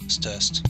Let's test.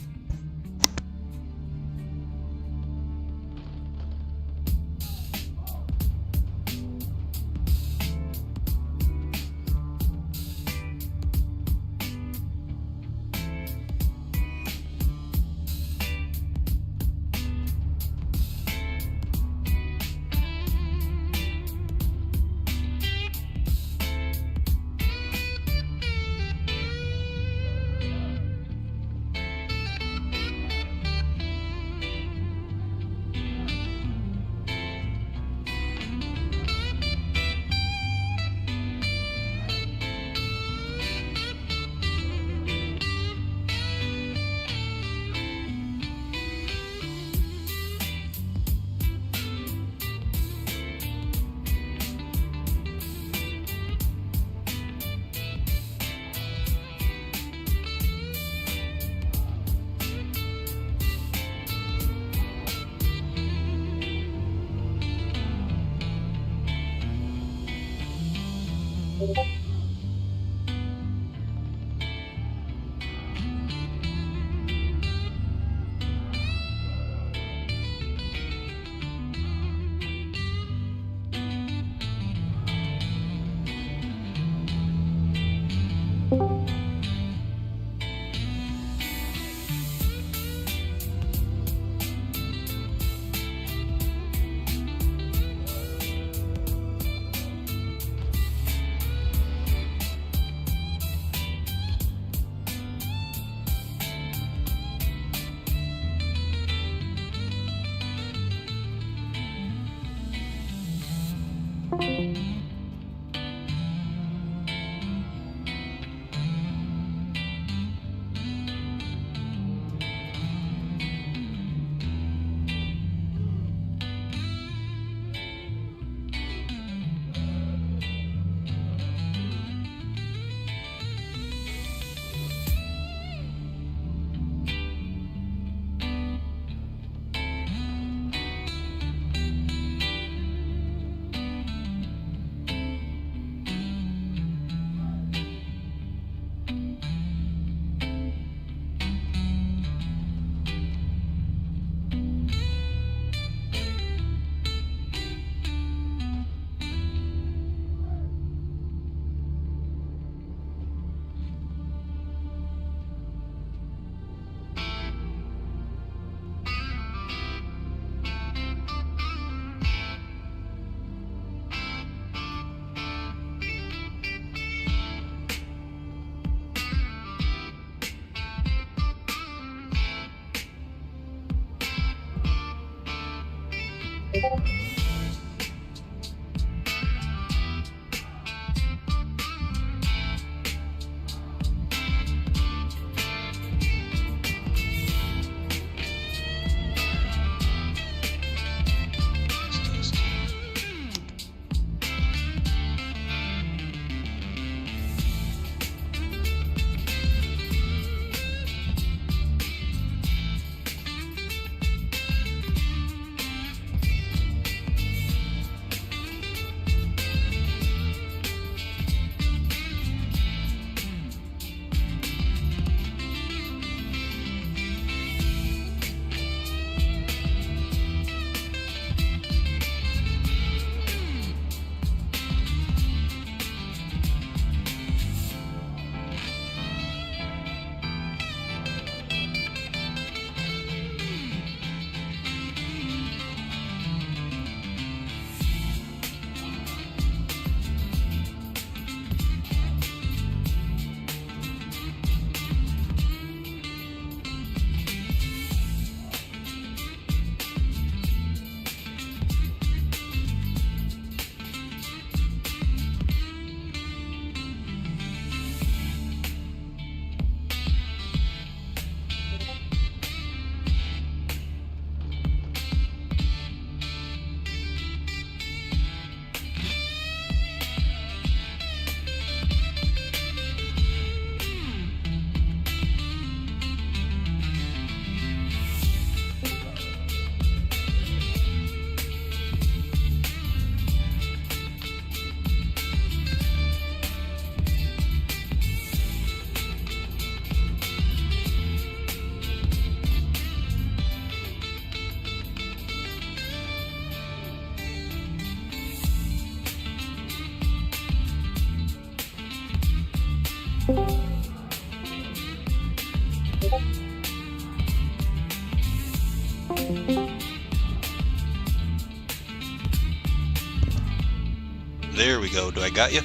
There we go. Do I got you?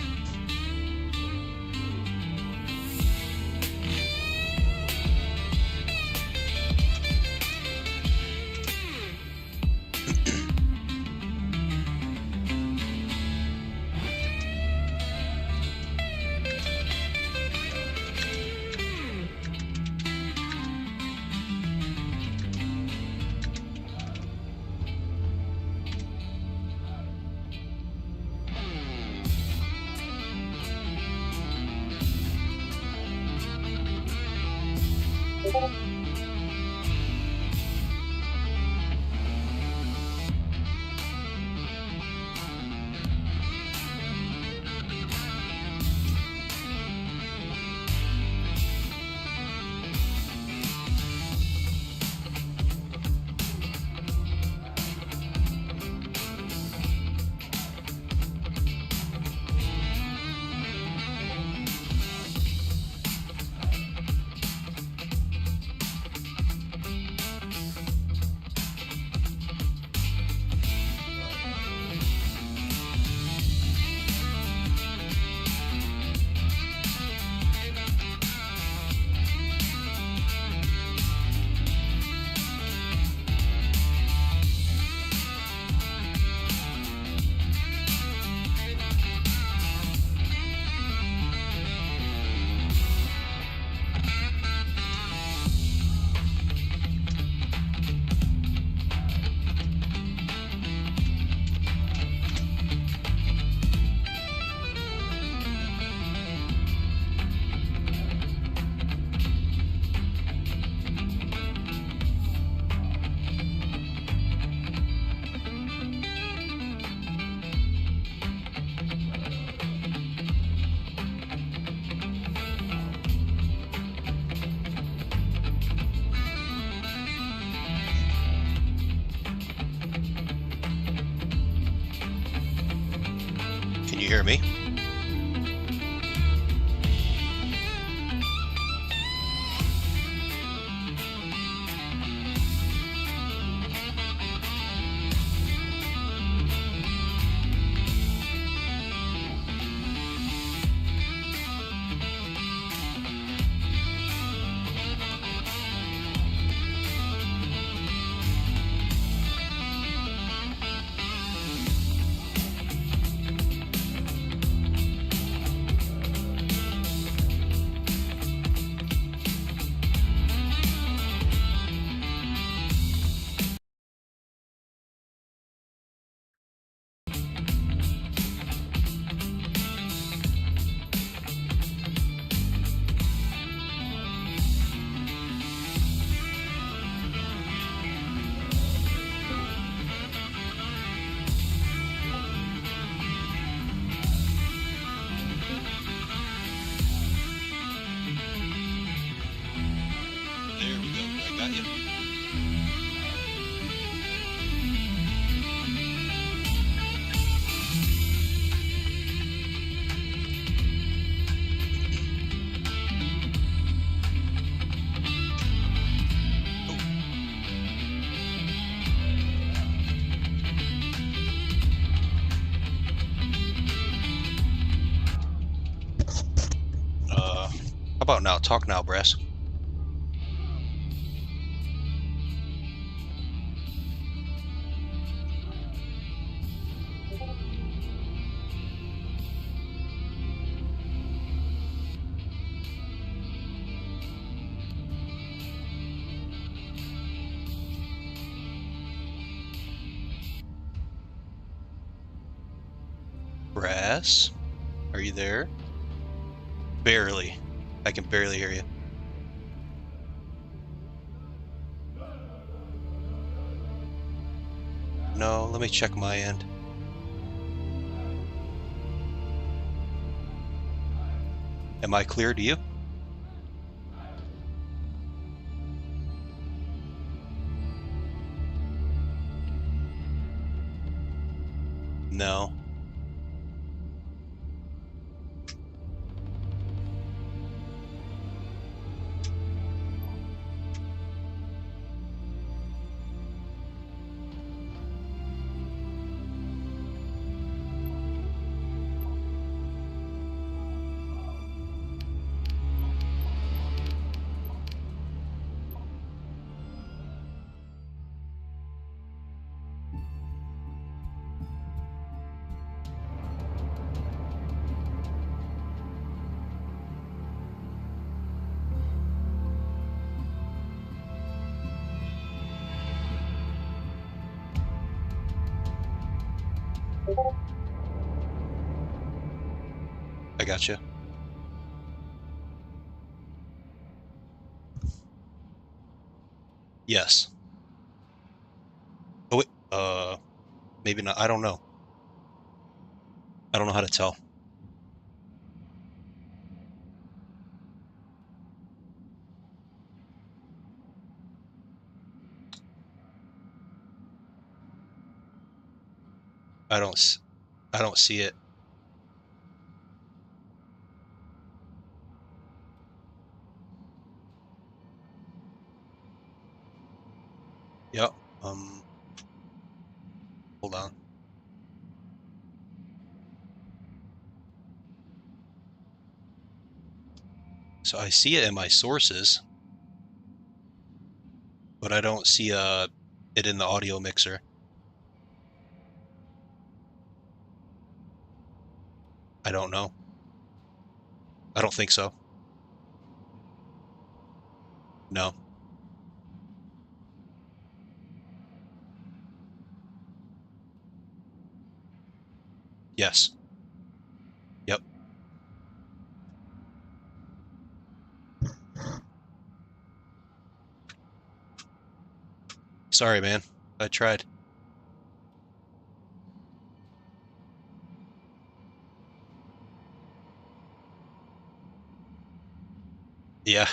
Can you hear me? There we go. I got you. How about now? Talk now, Brass. Brass, are you there? Barely. I can barely hear you. No, let me check my end. Am I clear to you? No. I got you. Yes. Oh wait. Maybe not. I don't know. I don't know how to tell. I don't. I don't see it. Yep. Hold on. So I see it in my sources, but I don't see it in the audio mixer. I don't know. I don't think so. No. Yes. Yep. Sorry, man. I tried. Yeah.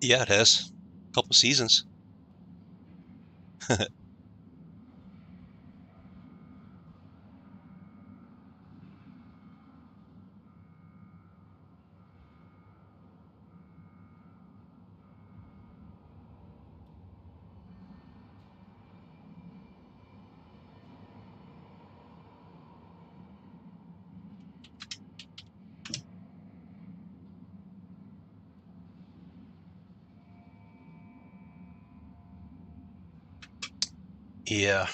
Yeah, it has. A couple seasons. Yeah.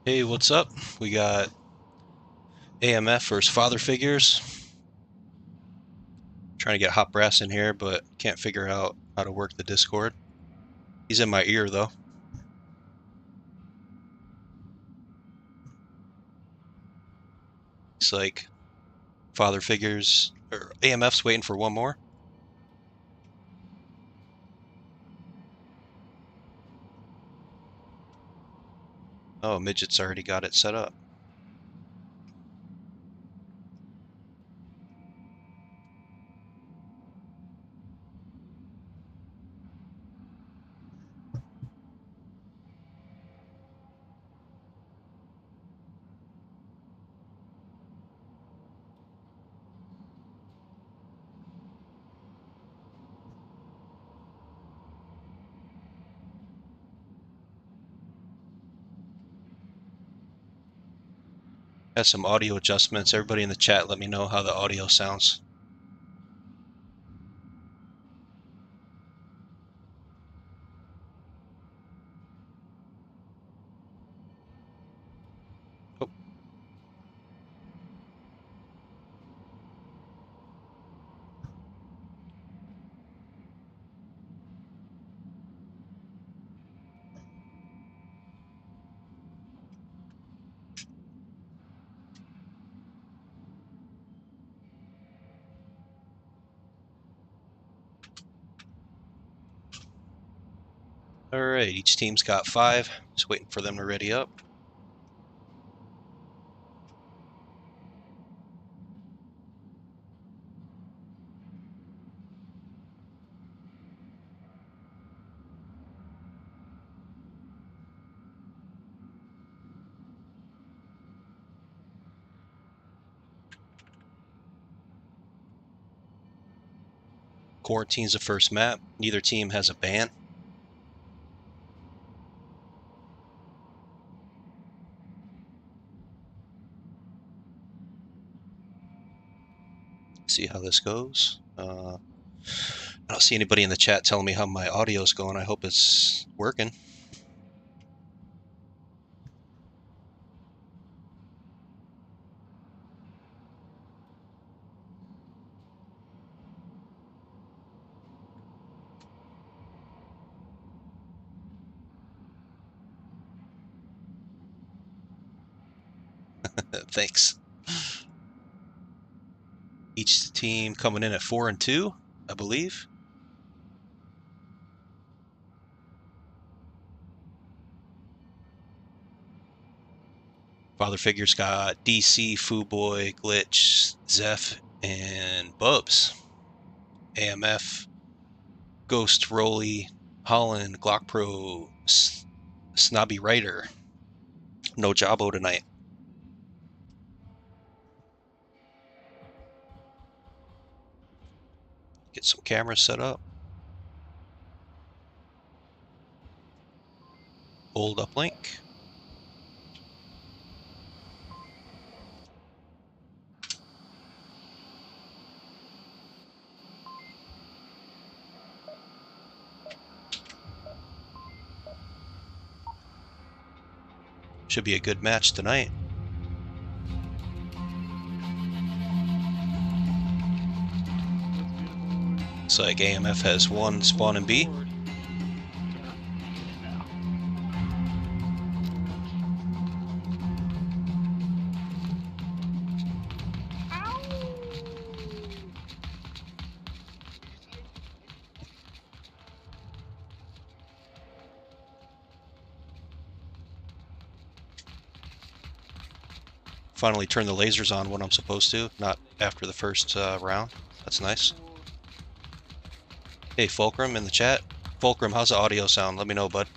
Hey, what's up? We got AMF versus Father Figures. Trying to get Hot Brass in here, but can't figure out how to work the Discord. He's in my ear, though. He's like, Father Figures, or AMF's waiting for one more. Oh, Midget's already got it set up. Has some audio adjustments. Everybody in the chat, let me know how the audio sounds. Oh, Alright, each team's got 5. Just waiting for them to ready up. Quarantine's the first map. Neither team has a ban. See how this goes. I don't see anybody in the chat telling me how my audio's going. I hope it's working. Thanks. Each team coming in at 4 and 2, I believe. Father Figure's got DC, Fooboy, Glitch, Zeph, and Bubs. AMF, Ghost, Rolly, Holland, Glock Pro, Snobby Rider. No Jabo tonight. Get some cameras set up. Hold uplink. Should be a good match tonight. Looks like AMF has 1 spawn in B. Finally turn the lasers on when I'm supposed to, not after the first round. That's nice. Hey, Fulcrum in the chat. Fulcrum, how's the audio sound? Let me know, bud.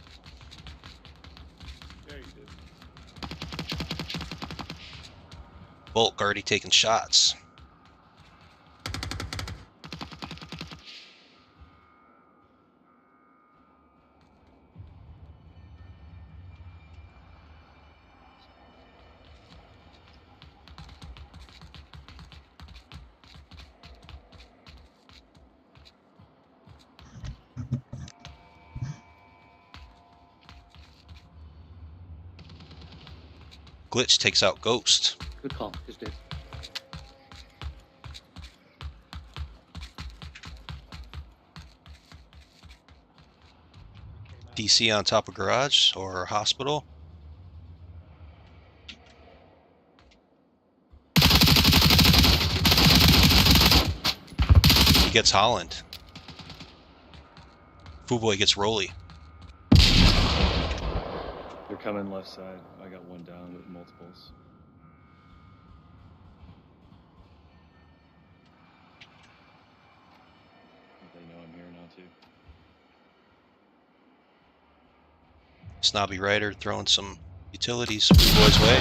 Yeah, you did. Bulk already taking shots. Glitch takes out Ghost. Good call, just did. DC on top of garage or hospital. He gets Holland. Fooboy gets Rolly. They're coming left side. I got one down with multiples. They know I'm here now too. Snobby Rider throwing some utilities Fooboy's way.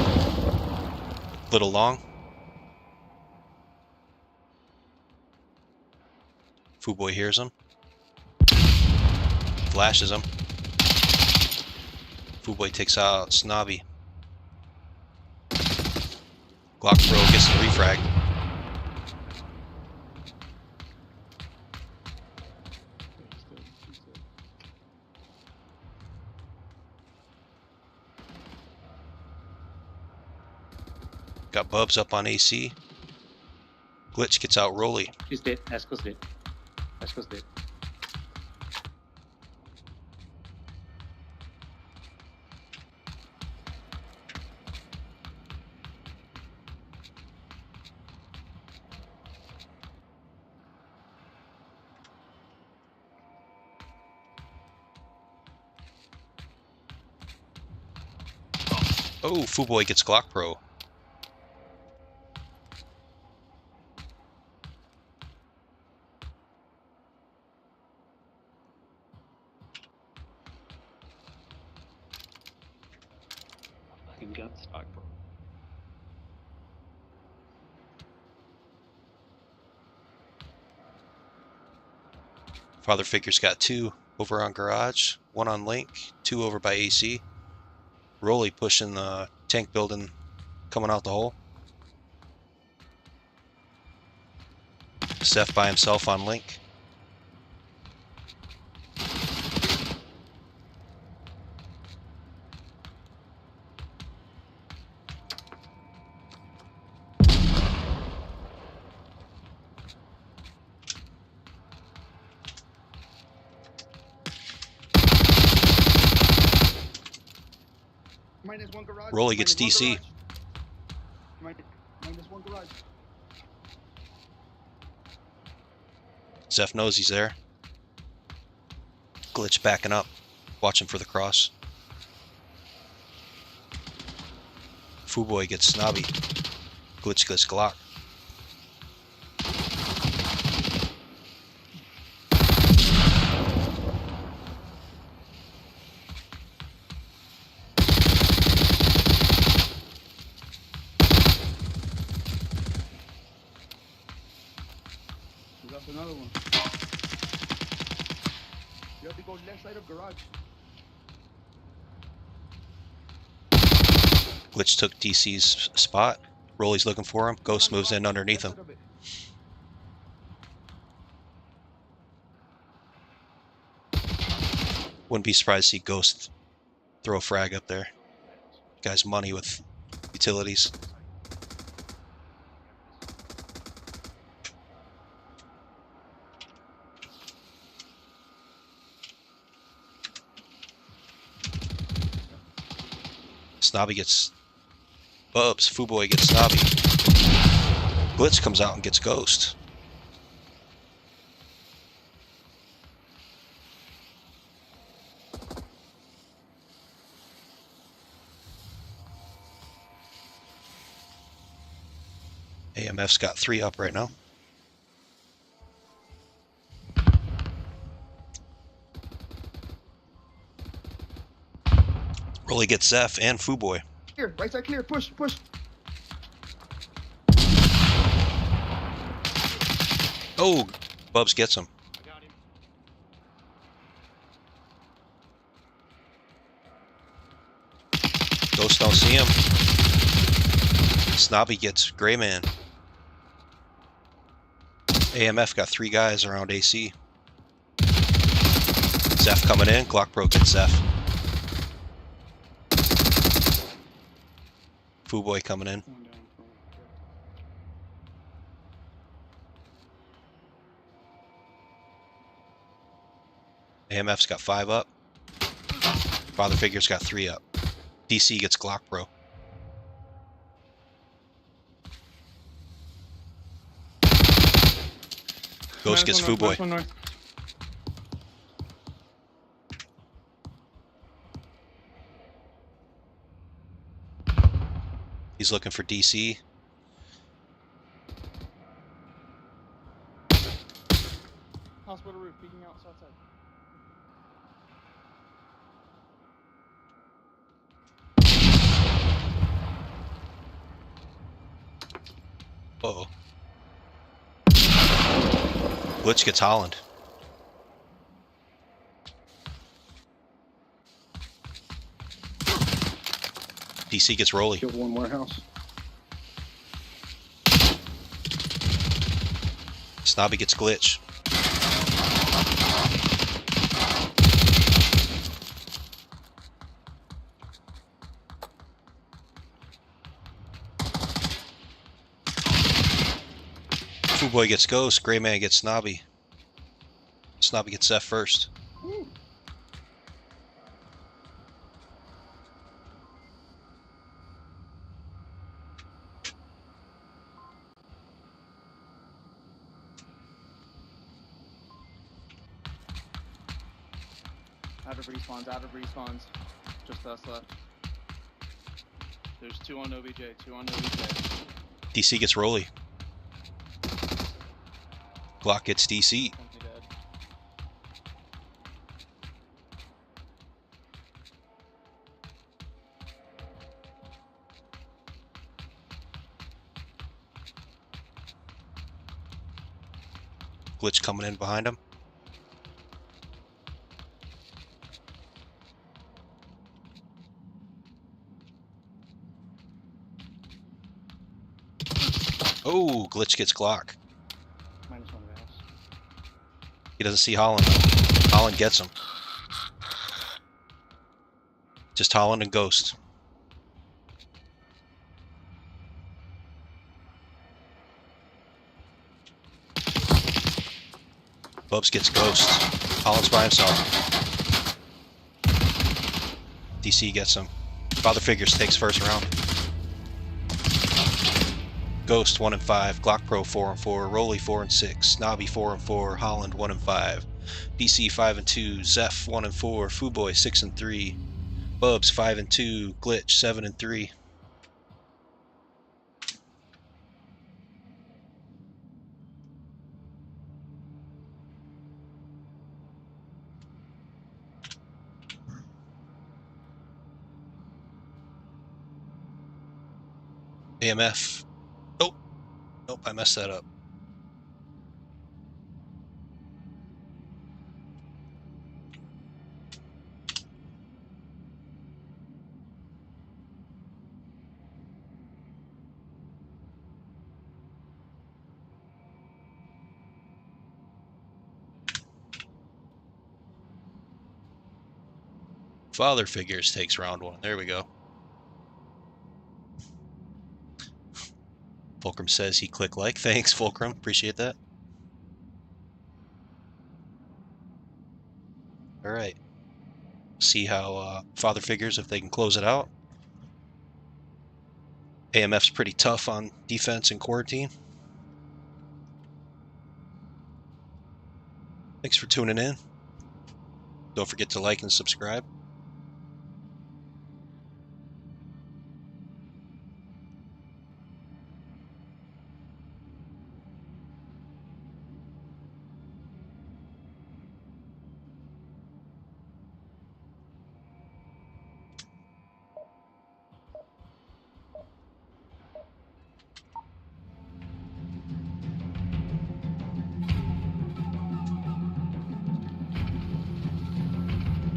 Little long. Fooboy hears him. Flashes him. Fooboy takes out Snobby. Glock Pro gets the refrag. Got Bubs up on AC. Glitch gets out Rolly. He's dead. Asco's dead. Asco's dead. Oh, Fuboy gets Glock Pro. Fucking gut stock, bro. Father Figure's got 2 over on Garage, 1 on Link, 2 over by AC. Rolly pushing the tank building, coming out the hole. Seth by himself on Link. Minus 1 garage. Rolly gets minus 1 DC. garage. Minus 1 garage. Zeph knows he's there. Glitch backing up, watching for the cross. Fuboy gets Snobby. Glitch gets Glock. That's another one. You have to go left side of garage. Glitch took DC's spot. Rolly's looking for him. Ghost moves in underneath him. Wouldn't be surprised to see Ghost throw a frag up there. Guy's money with utilities. Snobby gets Bubs. Fuboy gets Snobby. Glitch comes out and gets Ghost. AMF's got 3 up right now. Rolly gets Zeph and Fuboy. Clear, right side clear, push, push. Oh, Bubs gets him. I got him. Ghost don't see him. Snobby gets Gray Man. AMF got 3 guys around AC. Zeph coming in. Glock Pro gets Zeph. Fuboy coming in. One down. AMF's got 5 up. Father Figure's got 3 up. DC gets Glock Pro. Ghost gets Fuboy. He's looking for DC. Hospital roof, peeking out south side. Uh-oh. Glitch gets Holland. DC gets Rolly. Killed 1 warehouse. Snobby gets Glitch. Fuboy gets Ghost. Gray Man gets Snobby. Snobby gets Zeph first. Out of respawns, out of respawns. Just us left. There's 2 on OBJ, 2 on OBJ. DC gets Rolly. Glock gets DC. Empty dead. Glitch coming in behind him. Oh, Glitch gets Glock. -1 of the house. He doesn't see Holland. Holland gets him. Just Holland and Ghost. Bubs gets Ghost. Holland's by himself. DC gets him. Father Figures takes first round. Ghost 1 and 5, Glock Pro 4 and 4, Rolly 4 and 6, Nobby 4 and 4, Holland 1 and 5, DC 5 and 2, Zeph 1 and 4, Fuboy 6 and 3, Bubs 5 and 2, Glitch 7 and 3. AMF. Nope, I messed that up. Father Figures takes round 1. There we go. Fulcrum says he clicked like. Thanks, Fulcrum. Appreciate that. All right. See how Father Figures, if they can close it out. AMF's pretty tough on defense and quarantine. Thanks for tuning in. Don't forget to like and subscribe.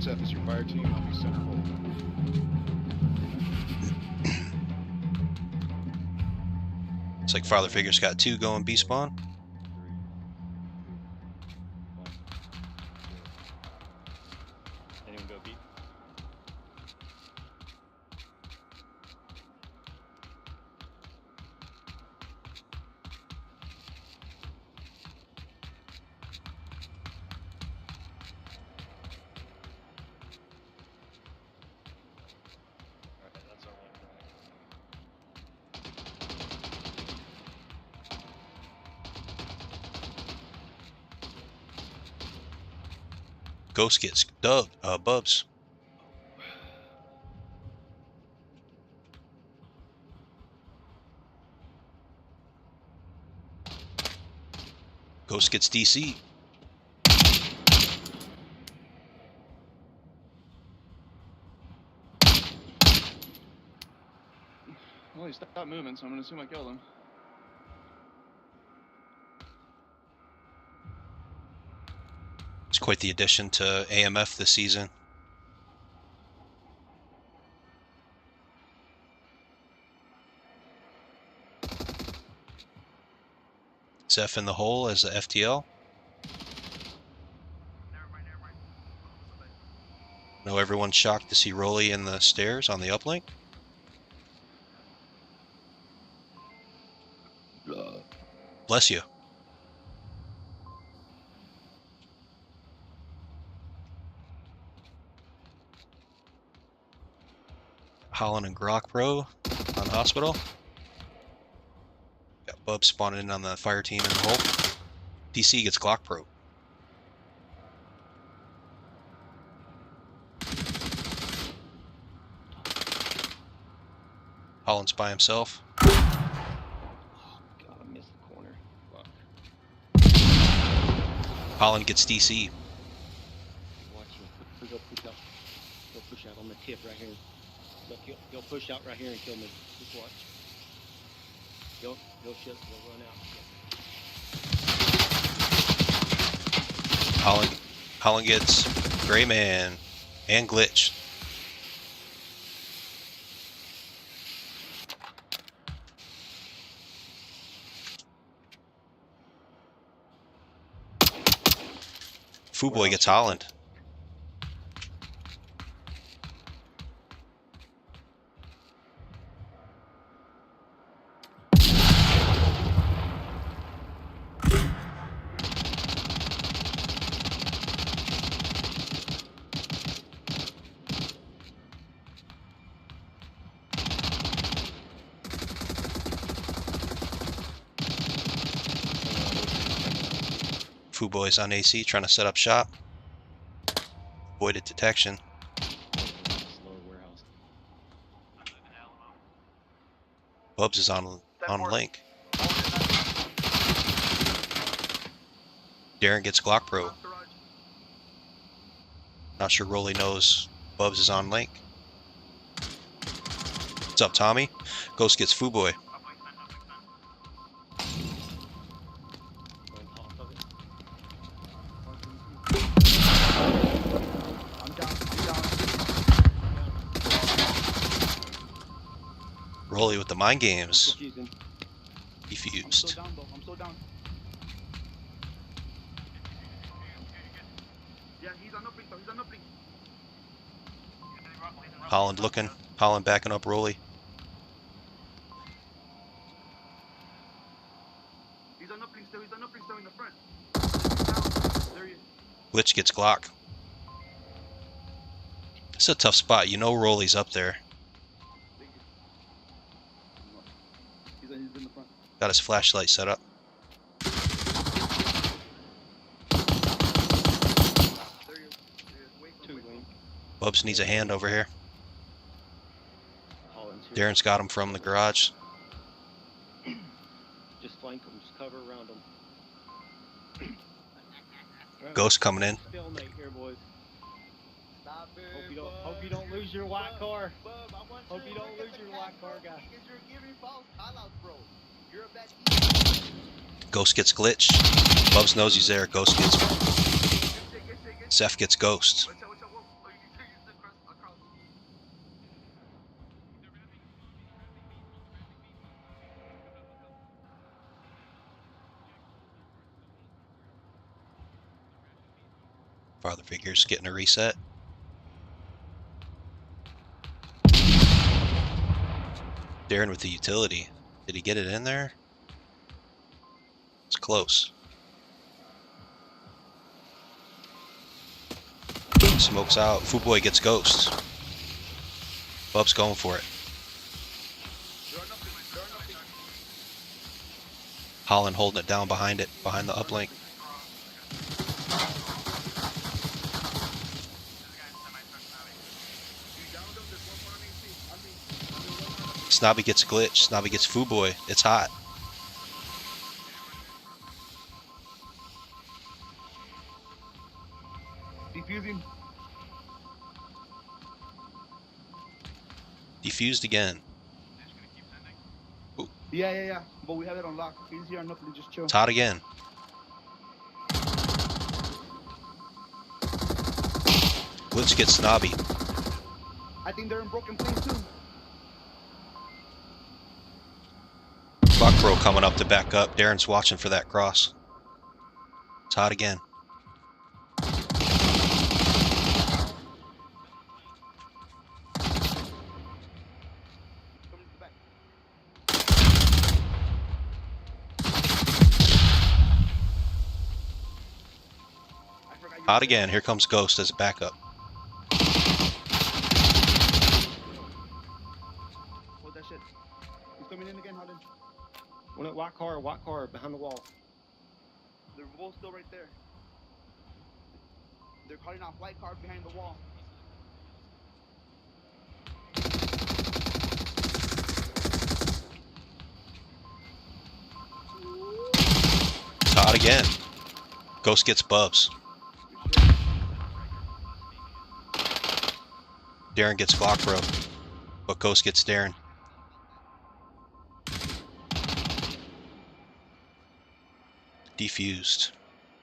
Seth is your fire team. I'll be center hold. Looks like Father Figures got 2 going B spawn. Anyone go B? Alright, that's our one. Ghost gets dubbed. Bubs. Ghost gets DC. Well, he stopped moving, so I'm gonna assume I killed him. It's quite the addition to AMF this season. Zeph in the hole as the FTL. Know everyone's shocked to see Rolly in the stairs on the uplink. Bless you. Holland and Grok Pro on the hospital. Got Bub spawning in on the fire team in the hole. DC gets Glock Pro. Holland's by himself. Oh, God, I missed the corner. Fuck. Holland gets DC. Watch you. Go push out. Go push out on the tip right here. Look, he'll push out right here and kill me. Just watch. He'll shit. He'll run out. Holland gets Gray Man and Glitch. Fuboy gets Holland. Fuboy's on AC trying to set up shop. Avoided detection. Slow warehouse. Bubs is on link. Darren gets Glock Pro. Not sure Rolly knows Bubs is on link. What's up, Tommy? Ghost gets Fuboy. Rolly with the mind games. Defused. I'm so down. Yeah, he's on uplink though. He's on uplink. Holland looking. Holland backing up Rolly. He's on uplink still. He's on uplink still in the front. There he is. Glitch gets Glock. It's a tough spot. You know Rolly's up there. He's in the front. Got his flashlight set up. There he is. Wait, Two wing. Bubs needs a hand over here. Holland's here. Darren's got him from the garage. Just flank them. Just cover around them. Ghost coming in. Stalemate here, boys. Stop it. Hope you don't lose your white car. Bub, I want Hope you don't lose your white car, guy. Because you're giving false highlights, bro. You're a bad Ghost gets Glitch. Bubs knows he's there. Ghost gets. Zeph gets Ghost. Father figure's getting a reset. Darren with the utility. Did he get it in there? It's close. Smokes out. Fuboy gets Ghost. Bub's going for it. Holland holding it down behind it, behind the uplink. Snobby gets Glitch. Snobby gets Fuboy. It's hot. Defusing. Defused again. Yeah. But we have it on lock. He's here on nothing. Just chill. It's hot again. Glitch gets Snobby. I think they're in broken planes too. Glock Pro coming up to back up. Darren's watching for that cross. It's hot again. Hot again. Here comes Ghost as a backup. Hold that shit. He's coming in again, Holland. One at white car behind the wall. They're both still right there. They're calling out flight cars behind the wall. Shot again. Ghost gets Bubs. Darren gets Glock Pro, but Ghost gets Darren. Defused.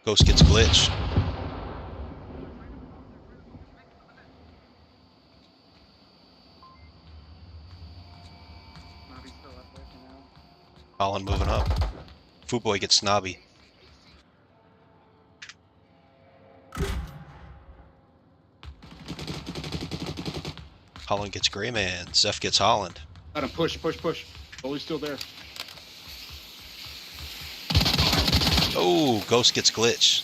Ghost gets Glitch. Snobby's still up there for now. Holland moving up. Footboy gets Snobby. Holland gets Gray Man. Zeph gets Holland. Let him push. Bully's still there. Oh, Ghost gets Glitch.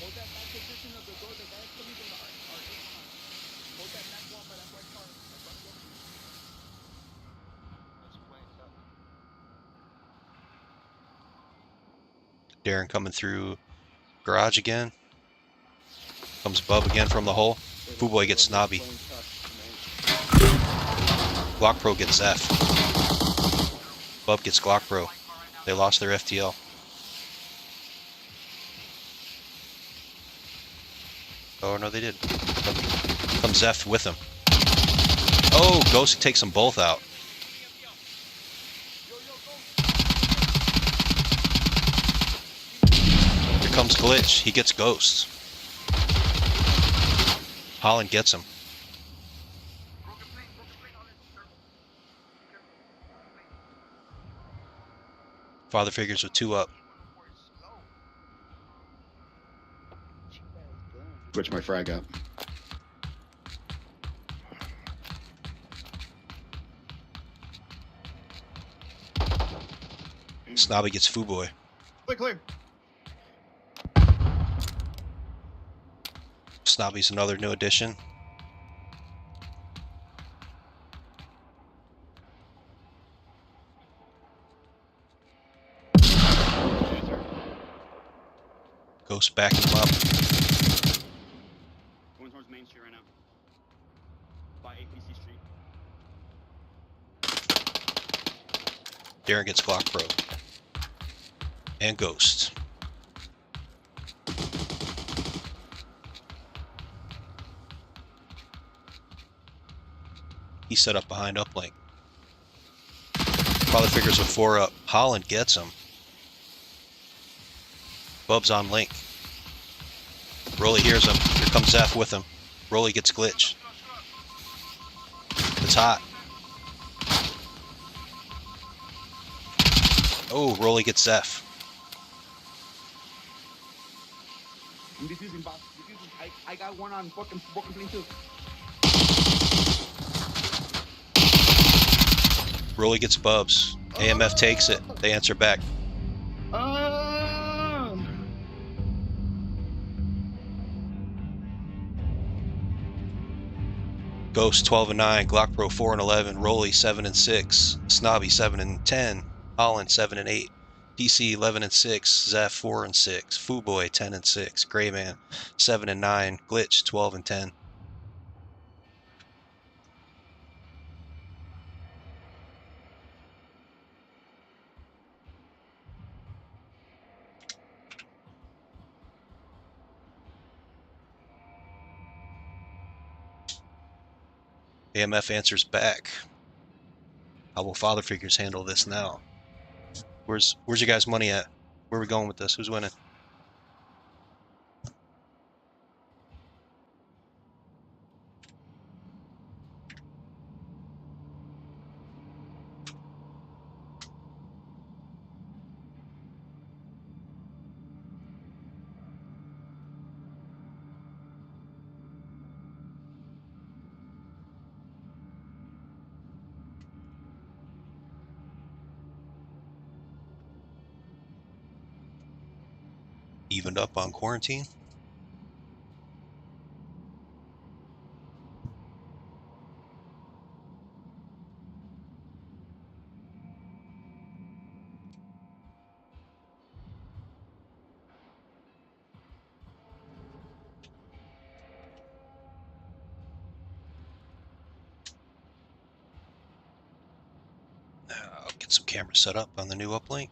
Hold that back position of the door. The guy's coming from the arcade. Hold that back wall by that white car. Darren coming through garage again. Comes Bub again from the hole. Footboy gets Snobby. Glock Pro gets Zeph. Bub gets Glock Pro. They lost their FTL. Oh, no, they did. Comes Zeph with him. Oh, Ghost takes them both out. Here comes Glitch. He gets Ghost. Holland gets him. Broken plane, Holland. Careful. Father Figures with 2 up. Switch my frag out. Snobby gets Footboy. Clear. Snobby's another new addition. Ghost backing him up. Going towards Main Street right now. By APC Street. Darren gets Glock Pro. And Ghost. He's set up behind uplink. Father Figures with 4 up. Holland gets him. Bub's on link. Rolly hears him. Here comes Zeph with him. Rolly gets Glitch. It's hot. Oh, Rolly gets Zeph. I'm defusing, boss. Defusing. I got one on broken plane too. Rolly gets Bubs. AMF takes it. They answer back. Ghost 12 and 9, Glock Pro 4 and 11, Rolly 7 and 6, Snobby 7 and 10, Holland 7 and 8, DC 11 and 6, Zeph 4 and 6, Footboy 10 and 6, Grayman 7 and 9, Glitch 12 and 10. AMF answers back. How will Father Figures handle this now? Where's your guys' money at? Where are we going with this? Who's winning? Evened up on quarantine? I'll get Get some cameras set up on the new uplink.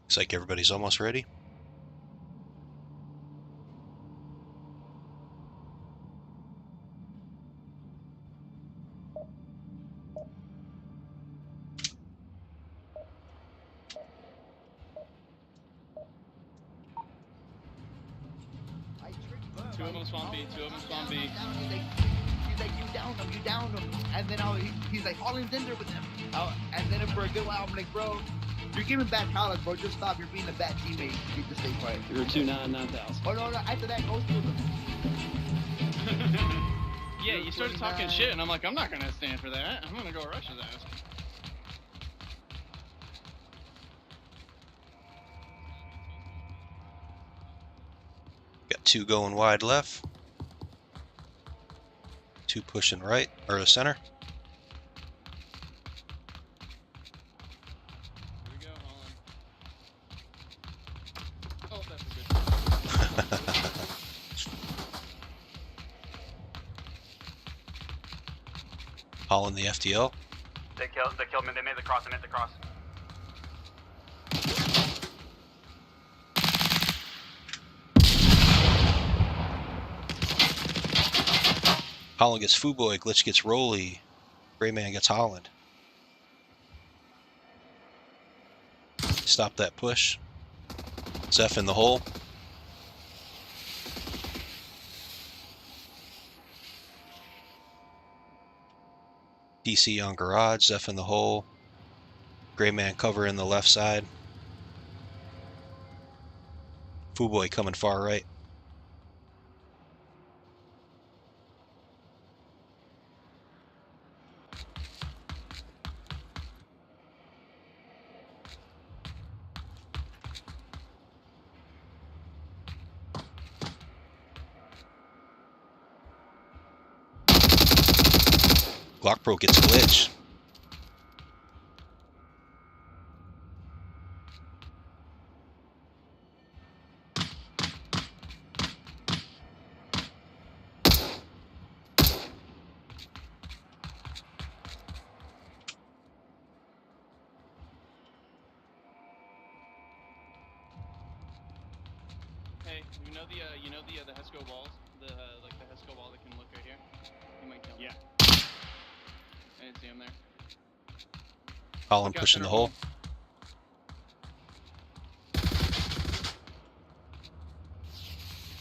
Looks like everybody's almost ready. Two of them spawn B, two of them spawn B. He's like, you downed him. And then he's like, Holland's in there with him. And then for a good while, I'm like, bro, you're giving bad talent, bro. Just stop. You're being a bad teammate. You need to stay quiet. You're 299,000. Oh, no. After that, goes through them. Yeah, you started talking shit, and I'm like, I'm not gonna stand for that. I'm gonna go rush his ass. Got 2 going wide left. 2 pushing right, or the center. Here we go, Holland. Oh, that's a good one. Holland the FTL. They killed me. They made the cross. Holland gets Fuboy, Glitch gets Rolly, Gray Man gets Holland. Stop that push. Zeph in the hole. DC on garage, Zeph in the hole. Gray Man cover in the left side. Fuboy coming far right. Glock Pro gets Glitch. Hey, you know the Hesco walls, the Hesco wall that can look right here. You might kill him. Yeah. I didn't see him there. Holland Look out pushing the center hole.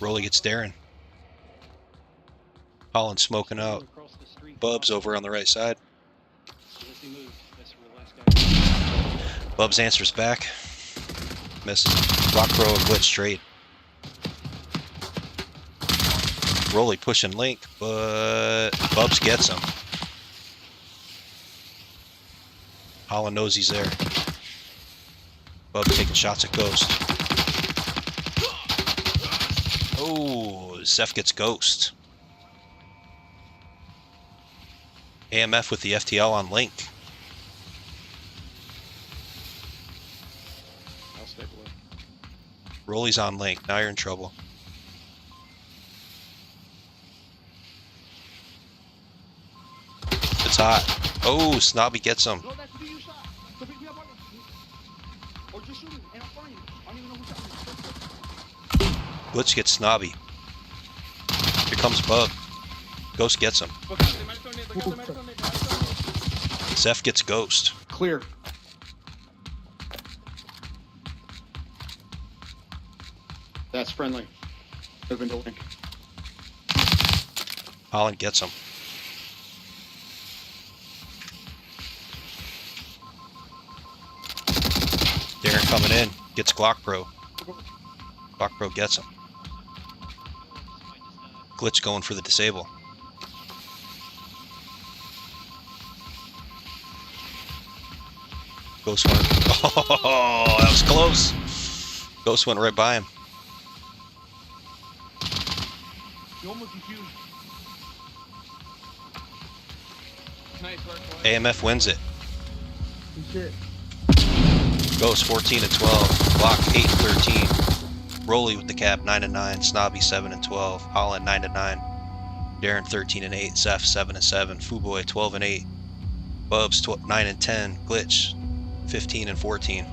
Rolly gets Darren. Holland smoking out. Across the street. Bubs over on the right side. Unless he moves. That's where the last guy. Bubs answers back. Misses. Rock Pro and Glitch straight. Rolly pushing Link, but Bubs gets him. Holland knows he's there. Bubs taking shots at Ghost. Oh, Zeph gets Ghost. AMF with the FTL on Link. I'll stay below. Rolly's on Link. Now you're in trouble. It's hot. Oh, Snobby gets him. No, that could be you shot. So pick me up on it. Or just shoot him, and I'm fine. I don't even know who shot me. Glitch gets Snobby. Here comes Bub. Ghost gets him. Look out, they might have thrown it, look out, they might have thrown it, they might have thrown it. Zeph gets Ghost. Clear. That's friendly. Moving to Link. Holland gets him. Darren coming in. Gets Glock Pro. Glock Pro gets him. Glitch going for the disable. Ghost went. Oh, that was close. Ghost went right by him. You almost defused. Nice work, boys. AMF wins it. Shit. Ghost 14 and 12. Glock 8 and 13. Rolly with the cap 9 and 9. Snobby 7 and 12. Holland 9 and 9. Darren 13 and 8. Zeph 7 and 7. Fuboy 12 and 8. Bubs 9 and 10. Glitch 15 and 14.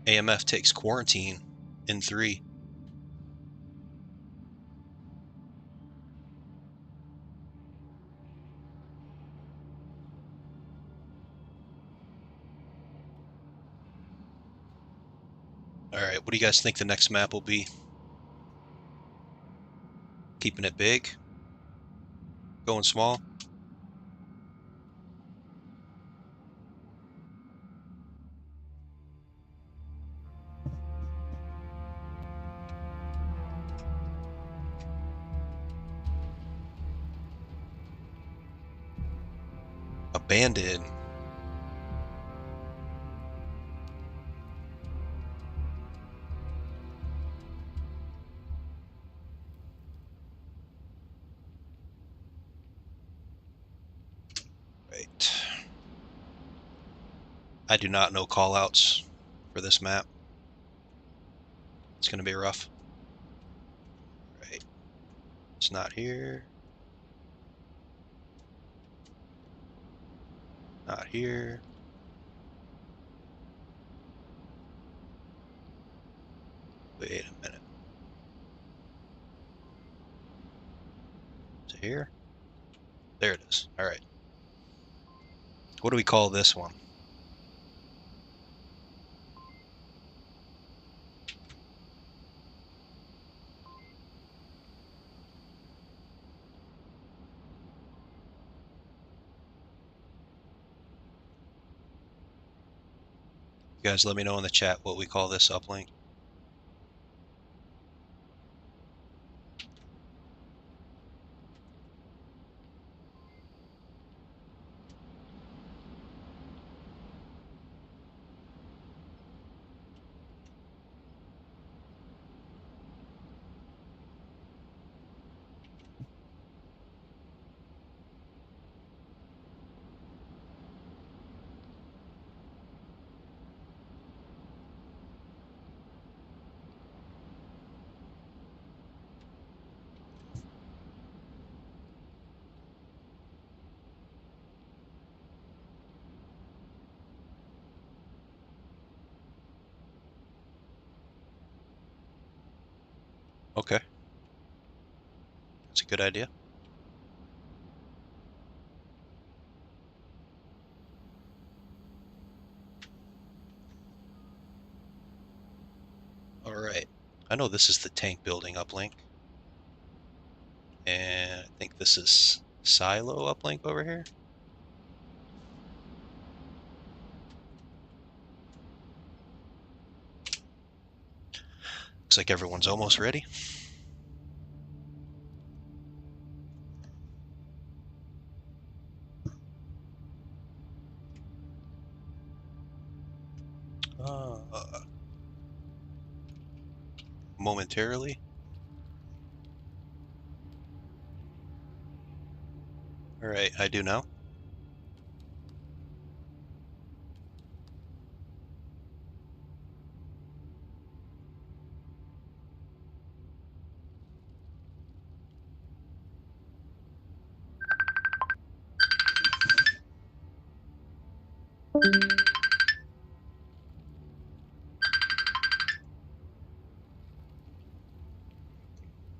AMF takes quarantine in 3. Alright, what do you guys think the next map will be? Keeping it big? Going small? Abandoned. Right. I do not know callouts for this map. It's going to be rough. Right. It's not here. Not here. Wait a minute. Is it here? There it is. All right. What do we call this one? You guys let me know in the chat what we call this uplink. Okay. That's a good idea. All right. I know this is the tank building uplink. And I think this is silo uplink over here. Looks like everyone's almost ready. Momentarily. All right, I do now.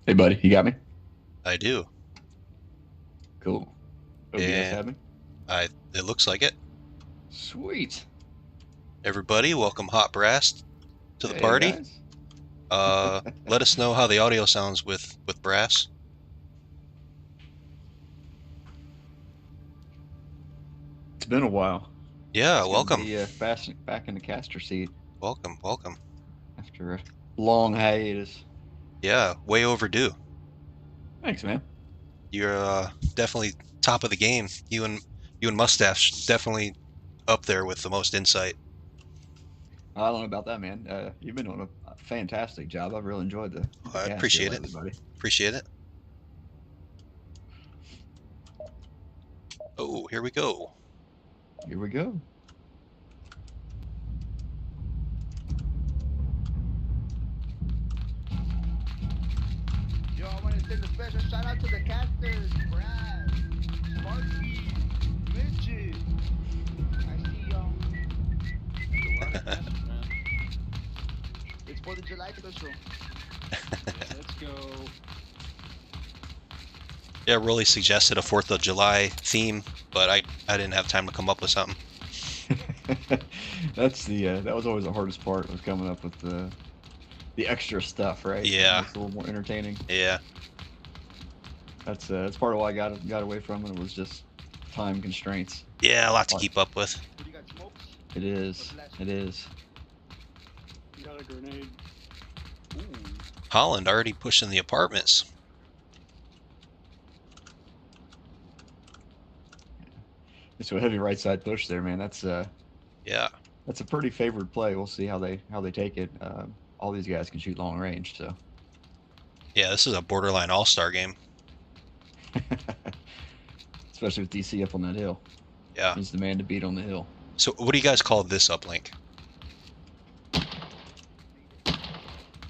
Hey, buddy, you got me? I do. Cool. OBS Yeah. have me? It looks like it. Sweet. Everybody, welcome Hot Brass to the Hey, party. guys. Let us know how the audio sounds with Brass. It's been a while. Yeah, It's good to welcome. be, back in the caster seat Welcome. after a long hiatus. Yeah, way overdue. Thanks, man. You're definitely top of the game. You and Mustache definitely up there with the most insight. I don't know about that, man. You've been doing a fantastic job. I've really enjoyed the I cast appreciate here it. lately, buddy. Appreciate it. Oh, here we go. Here we go. Yo, I want to send a special shout out to the casters, Brad, Sparky, Midget. I see y'all. It's 4th of July special. Let's go. Yeah, Rolly suggested a 4th of July theme, but I didn't have time to come up with something. That's that was always the hardest part, was coming up with the extra stuff, right? Yeah. It's a little more entertaining. Yeah. That's part of why I got away from it, was just time constraints. Yeah, a lot to keep up with. What do you got, smokes? It is. It is. Got a grenade. Ooh. Holland already pushing the apartments. It's a heavy right side push there, man. That's Yeah. that's a pretty favored play. We'll see how they take it. All these guys can shoot long range, so. Yeah, this is a borderline all-star game. Especially with DC up on that hill. Yeah. He's the man to beat on the hill. So what do you guys call this uplink?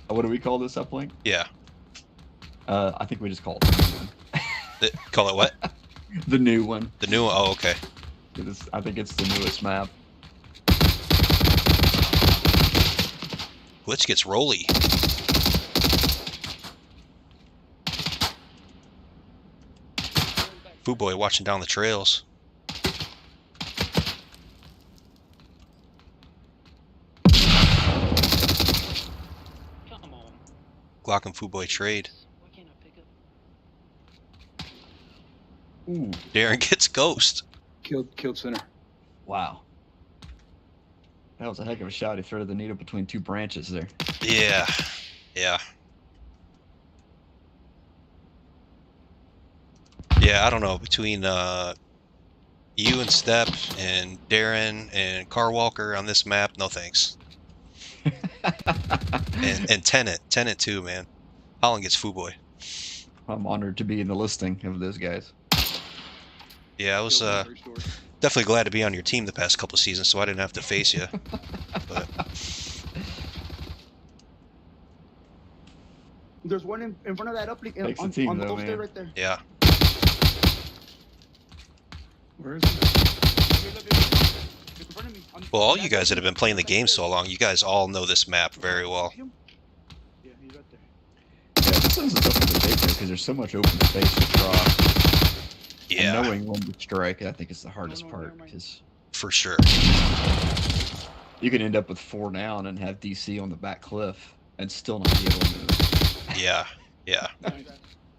What do we call this uplink? Yeah. I think we just call it the new one. Call it what? The new one. The new one? Oh, okay. I think it's the newest map. Glitch gets Rolly. Fooboy watching down the trails. Come on. Glock and Fooboy trade. Why can't I pick up? Ooh, Darren gets Ghost. Killed center. wow. That was a heck of a shot. He threaded the needle between two branches there. Yeah. Yeah. Yeah, I don't know. Between you and Step and Darren and Car Walker on this map, no thanks. And Tenet too, man. Holland gets Fooboy. I'm honored to be in the listing of those guys. Yeah, I was definitely glad to be on your team the past couple of seasons, so I didn't have to face you. But There's one in front of that uplink Takes a on team, the though, poster man. right there. yeah, Where is it? In front of me. well, all you guys that have been playing the game so long, you guys all know this map very well. Yeah, he's right there. Yeah, this one's a tough one to take there because there's so much open space to draw. Yeah, And knowing when to strike, I think, is the hardest part, because for sure. you can end up with 4 down and have DC on the back cliff and still not be able to move. Yeah, yeah.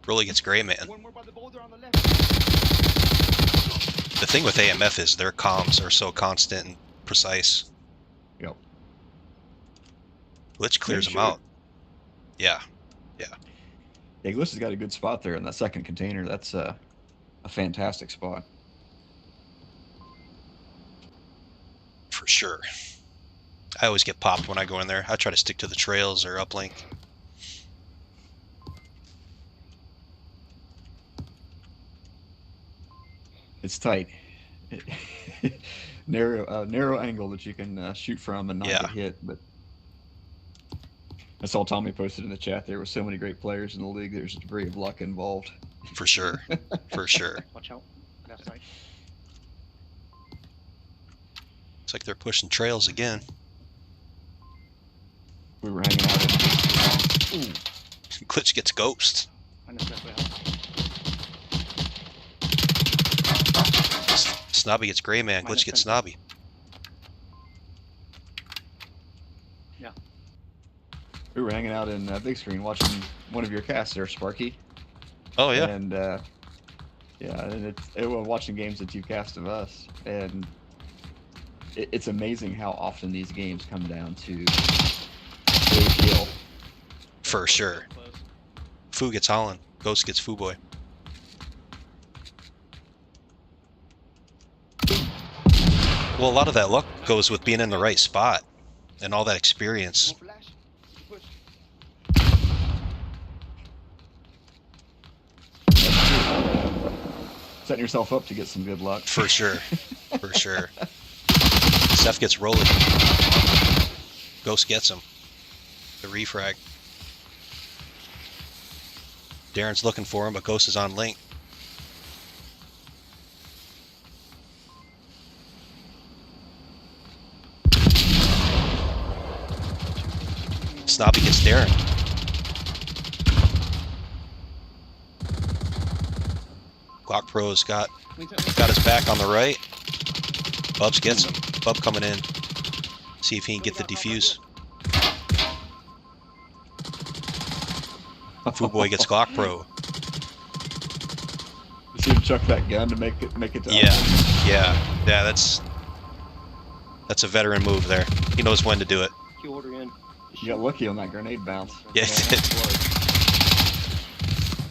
Rolly gets Gray Man. One more by the boulder on the left. The thing with AMF is their comms are so constant and precise. Yep. Glitch clears Yeah, them sure. out. Yeah, Yeah, Glitch has got a good spot there in that second container. That's a fantastic spot. for sure. I always get popped when I go in there. I try to stick to the trails or uplink. It's tight. Narrow angle that you can shoot from and not Yeah. get hit. But I saw Tommy posted in the chat. There were so many great players in the league. There's a degree of luck involved. For sure. For sure. Watch out. Left side. Looks like they're pushing trails again. We were hanging out. Ooh, Glitch gets Ghost. Minus left way out. Snobby gets Gray Man. Minus Glitch gets 10. Snobby. Yeah. We were hanging out in big screen watching one of your casts there, Sparky. Oh yeah. And yeah, and it was watching games that you cast of us, and it's amazing how often these games come down to a kill. For sure. Close. Foo gets Holland. Ghost gets Foo Boy. Well, a lot of that luck goes with being in the right spot and all that experience. Go flash. Push. Setting yourself up to get some good luck. For sure. For sure. Seth gets rolling. Ghost gets him. The refrag. Darren's looking for him, but Ghost is on link. Snobby gets Darren. Glock Pro's got his back on the right. Bubs gets him. Bub coming in. See if he can get the defuse. Foo Boy gets Glock Pro. You see him chuck that gun to make it down. Yeah. That's a veteran move there. He knows when to do it. Q order in. You got lucky on that grenade bounce. Yeah, he did.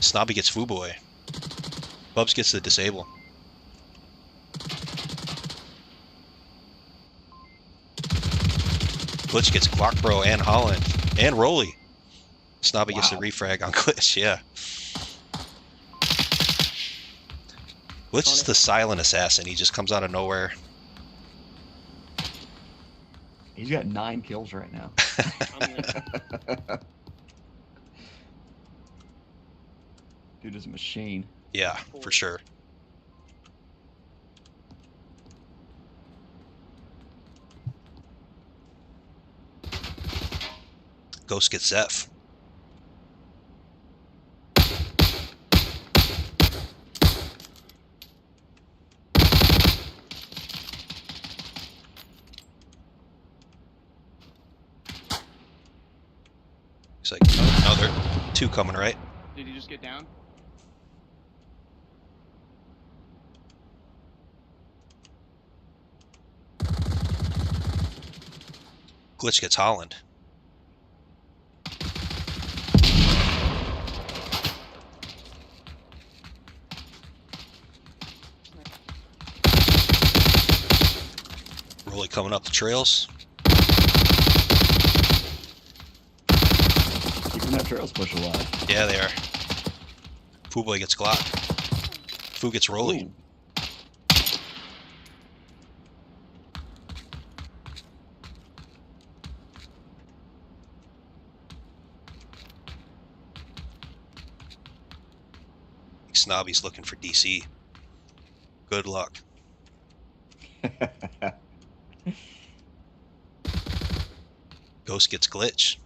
Snobby gets Foo Boy. Bubs gets the disable. Glitch gets Glock Pro and Holland and Rolly. Snobby gets the refrag on Glitch, yeah. Glitch is the silent assassin. He just comes out of nowhere. He's got 9 kills right now. Dude is a machine. Yeah, for sure. Ghost gets F. Looks like another 2 coming, right? Did he just get down? Glitch gets Holland. Rolly coming up the trails. Keeping that trails push alive. Yeah, they are. Foo Boy gets Glock. Foo gets Rolly. Ooh. Snobby's looking for DC. Good luck. Ghost gets Glitch.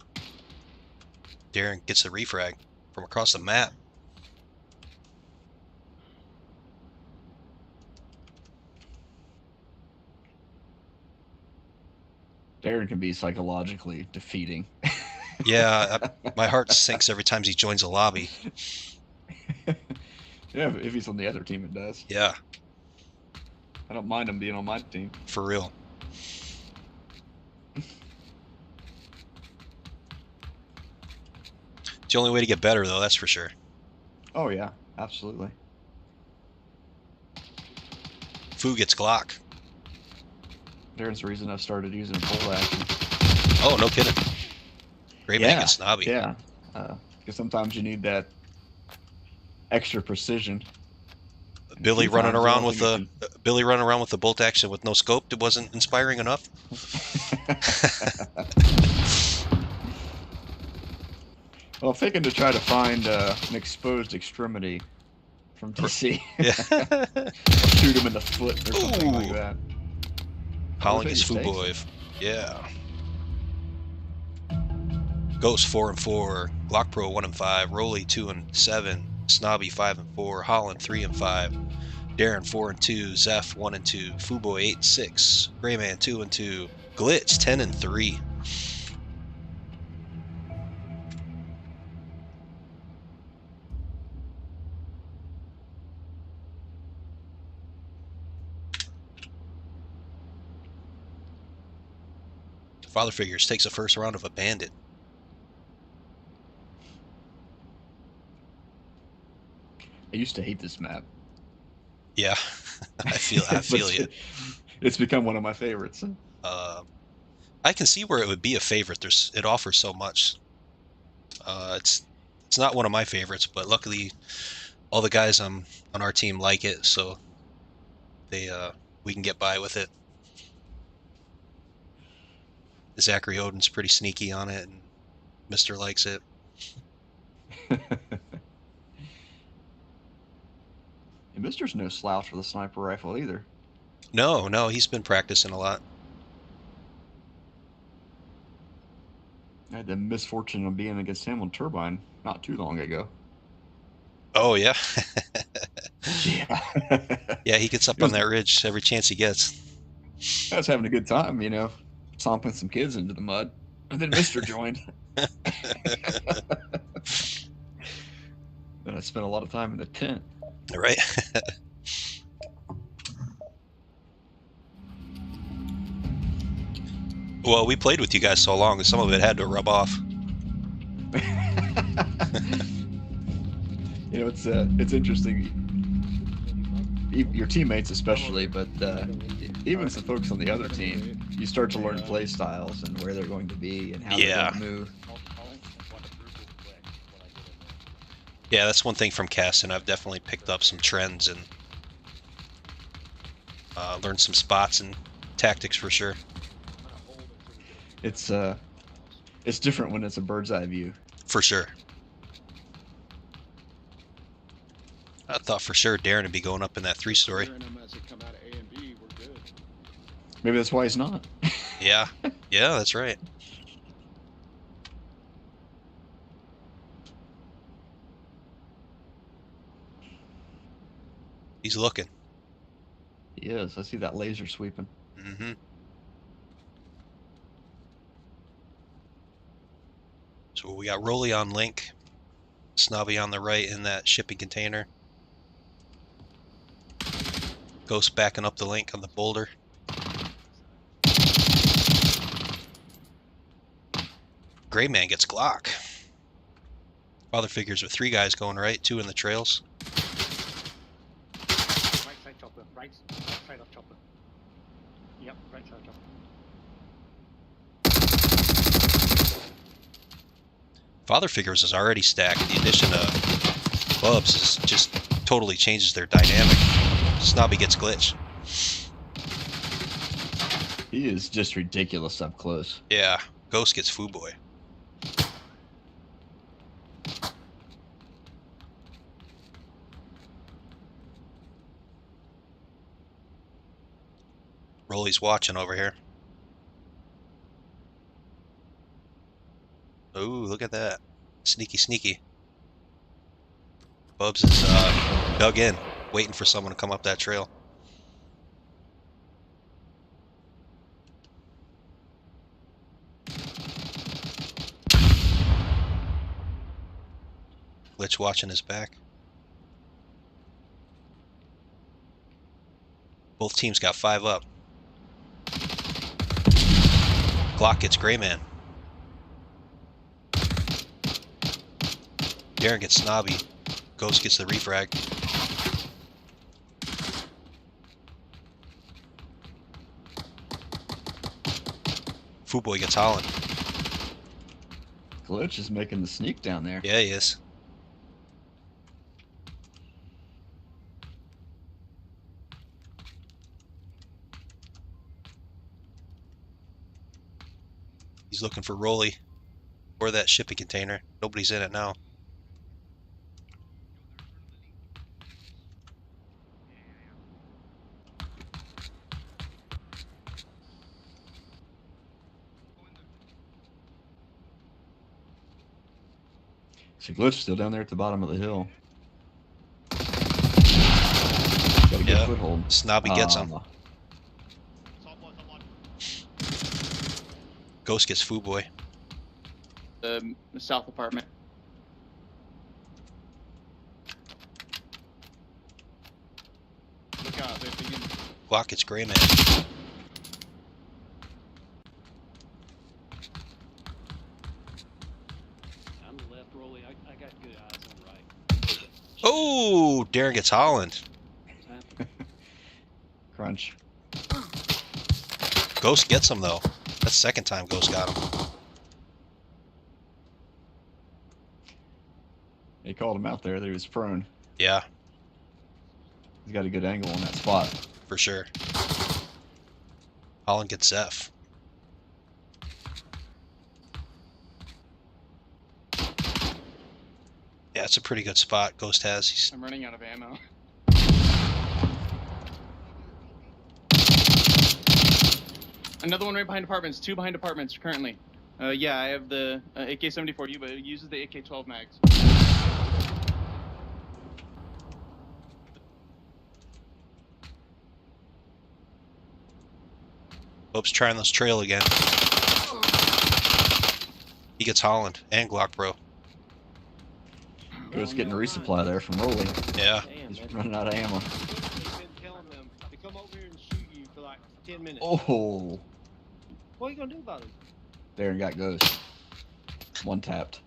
Darren gets the refrag from across the map. Darren can be psychologically defeating. Yeah, my heart sinks every time he joins a lobby. Yeah, if he's on the other team, it does. Yeah, I don't mind him being on my team. for real. It's the only way to get better, though, that's for sure. Oh yeah, absolutely. Foo gets Glock. Darren's the reason I started using a full action. Oh, no kidding. Great man gets Snobby. Yeah, because sometimes you need that extra precision. Billy running Sometimes around I with don't the Billy running around with the bolt action with no scope. It wasn't inspiring enough. Well, I'm thinking to try to find an exposed extremity from DC. Yeah. Shoot him in the foot or something like Ooh. that. Holland Those gets are Foo your Boy. Yeah. Ghost 4 and 4. Glock Pro 1 and 5. Rolly 2 and 7. Snobby 5 and 4. Holland 3 and 5. Darren 4 and 2. Zeph 1 and 2. Foo Boy 8 and 6. Grayman 2 and 2. Glitch 10 and 3. Father Figures takes the first round of a bandit. I used to hate this map. Yeah, I feel you. It's become one of my favorites. I can see where it would be a favorite. It offers so much. It's not one of my favorites, but luckily all the guys on our team like it, so we can get by with it. Zachary Odin's pretty sneaky on it, and Mr. likes it. And Mister's no slouch with a sniper rifle either. No, he's been practicing a lot. I had the misfortune of being against him on Turbine not too long ago. Oh, yeah. Yeah. Yeah, he gets up on that ridge every chance he gets. I was having a good time, you know, stomping some kids into the mud. And then Mister joined. Then I spent a lot of time in the tent. Right? Well, we played with you guys so long, some of it had to rub off. You know, it's interesting. Your teammates especially, but even some folks on the other team, you start to learn play styles and where they're going to be and how they're going to move. Yeah, that's one thing from casting. I've definitely picked up some trends and learned some spots and tactics for sure. It's different when it's a bird's eye view. For sure. I thought for sure Darren would be going up in that 3-story. Maybe that's why he's not. Yeah, that's right. He's looking. He is. I see that laser sweeping. Mm-hmm. So we got Rolly on link, Snobby on the right in that shipping container. Ghost backing up the link on the boulder. Gray Man gets Glock. Father Figures with 3 guys going right, 2 in the trails. Right side chopper. Right side of chopper. Yep, right side of chopper. Father Figures is already stacked. The addition of Bubs is just totally changes their dynamic. Snobby gets glitch. He is just ridiculous up close. Yeah, Ghost gets Foo Boy. Rolly's watching over here. Oh, look at that. Sneaky. Bubs is dug in, waiting for someone to come up that trail. Glitch watching his back. Both teams got 5 up. Glock gets Gray Man. Darren gets Snobby. Ghost gets the refrag. Foo Boy gets Holland. Glitch is making the sneak down there. Yeah, he is. He's looking for Rolly or that shipping container. Nobody's in it now. So Glitch still down there at the bottom of the hill. Gotta get Yeah. a foothold. Snobby gets him. Ghost gets Foo Boy. The south apartment. Look out, they're thinking. Glock gets Gray Man. Oh, Darren gets Holland. Crunch. Ghost gets him though. That's the second time Ghost got him. He called him out there that he was prone. Yeah, He's got a good angle on that spot. for sure. Holland gets Zeph. Yeah, it's a pretty good spot Ghost has. He's... I'm running out of ammo. Another one right behind apartments. 2 behind apartments currently. Yeah, I have the AK-74U, but it uses the AK-12 mags. Hope's trying this trail again. He gets Holland and Glock Pro. Ghost getting a resupply there from Rolly. Yeah. Damn, He's man. running out of ammo. You've been telling them to come over here and shoot you for like 10 minutes. Oh, What are you gonna do about it? Darren got Ghost. One tapped.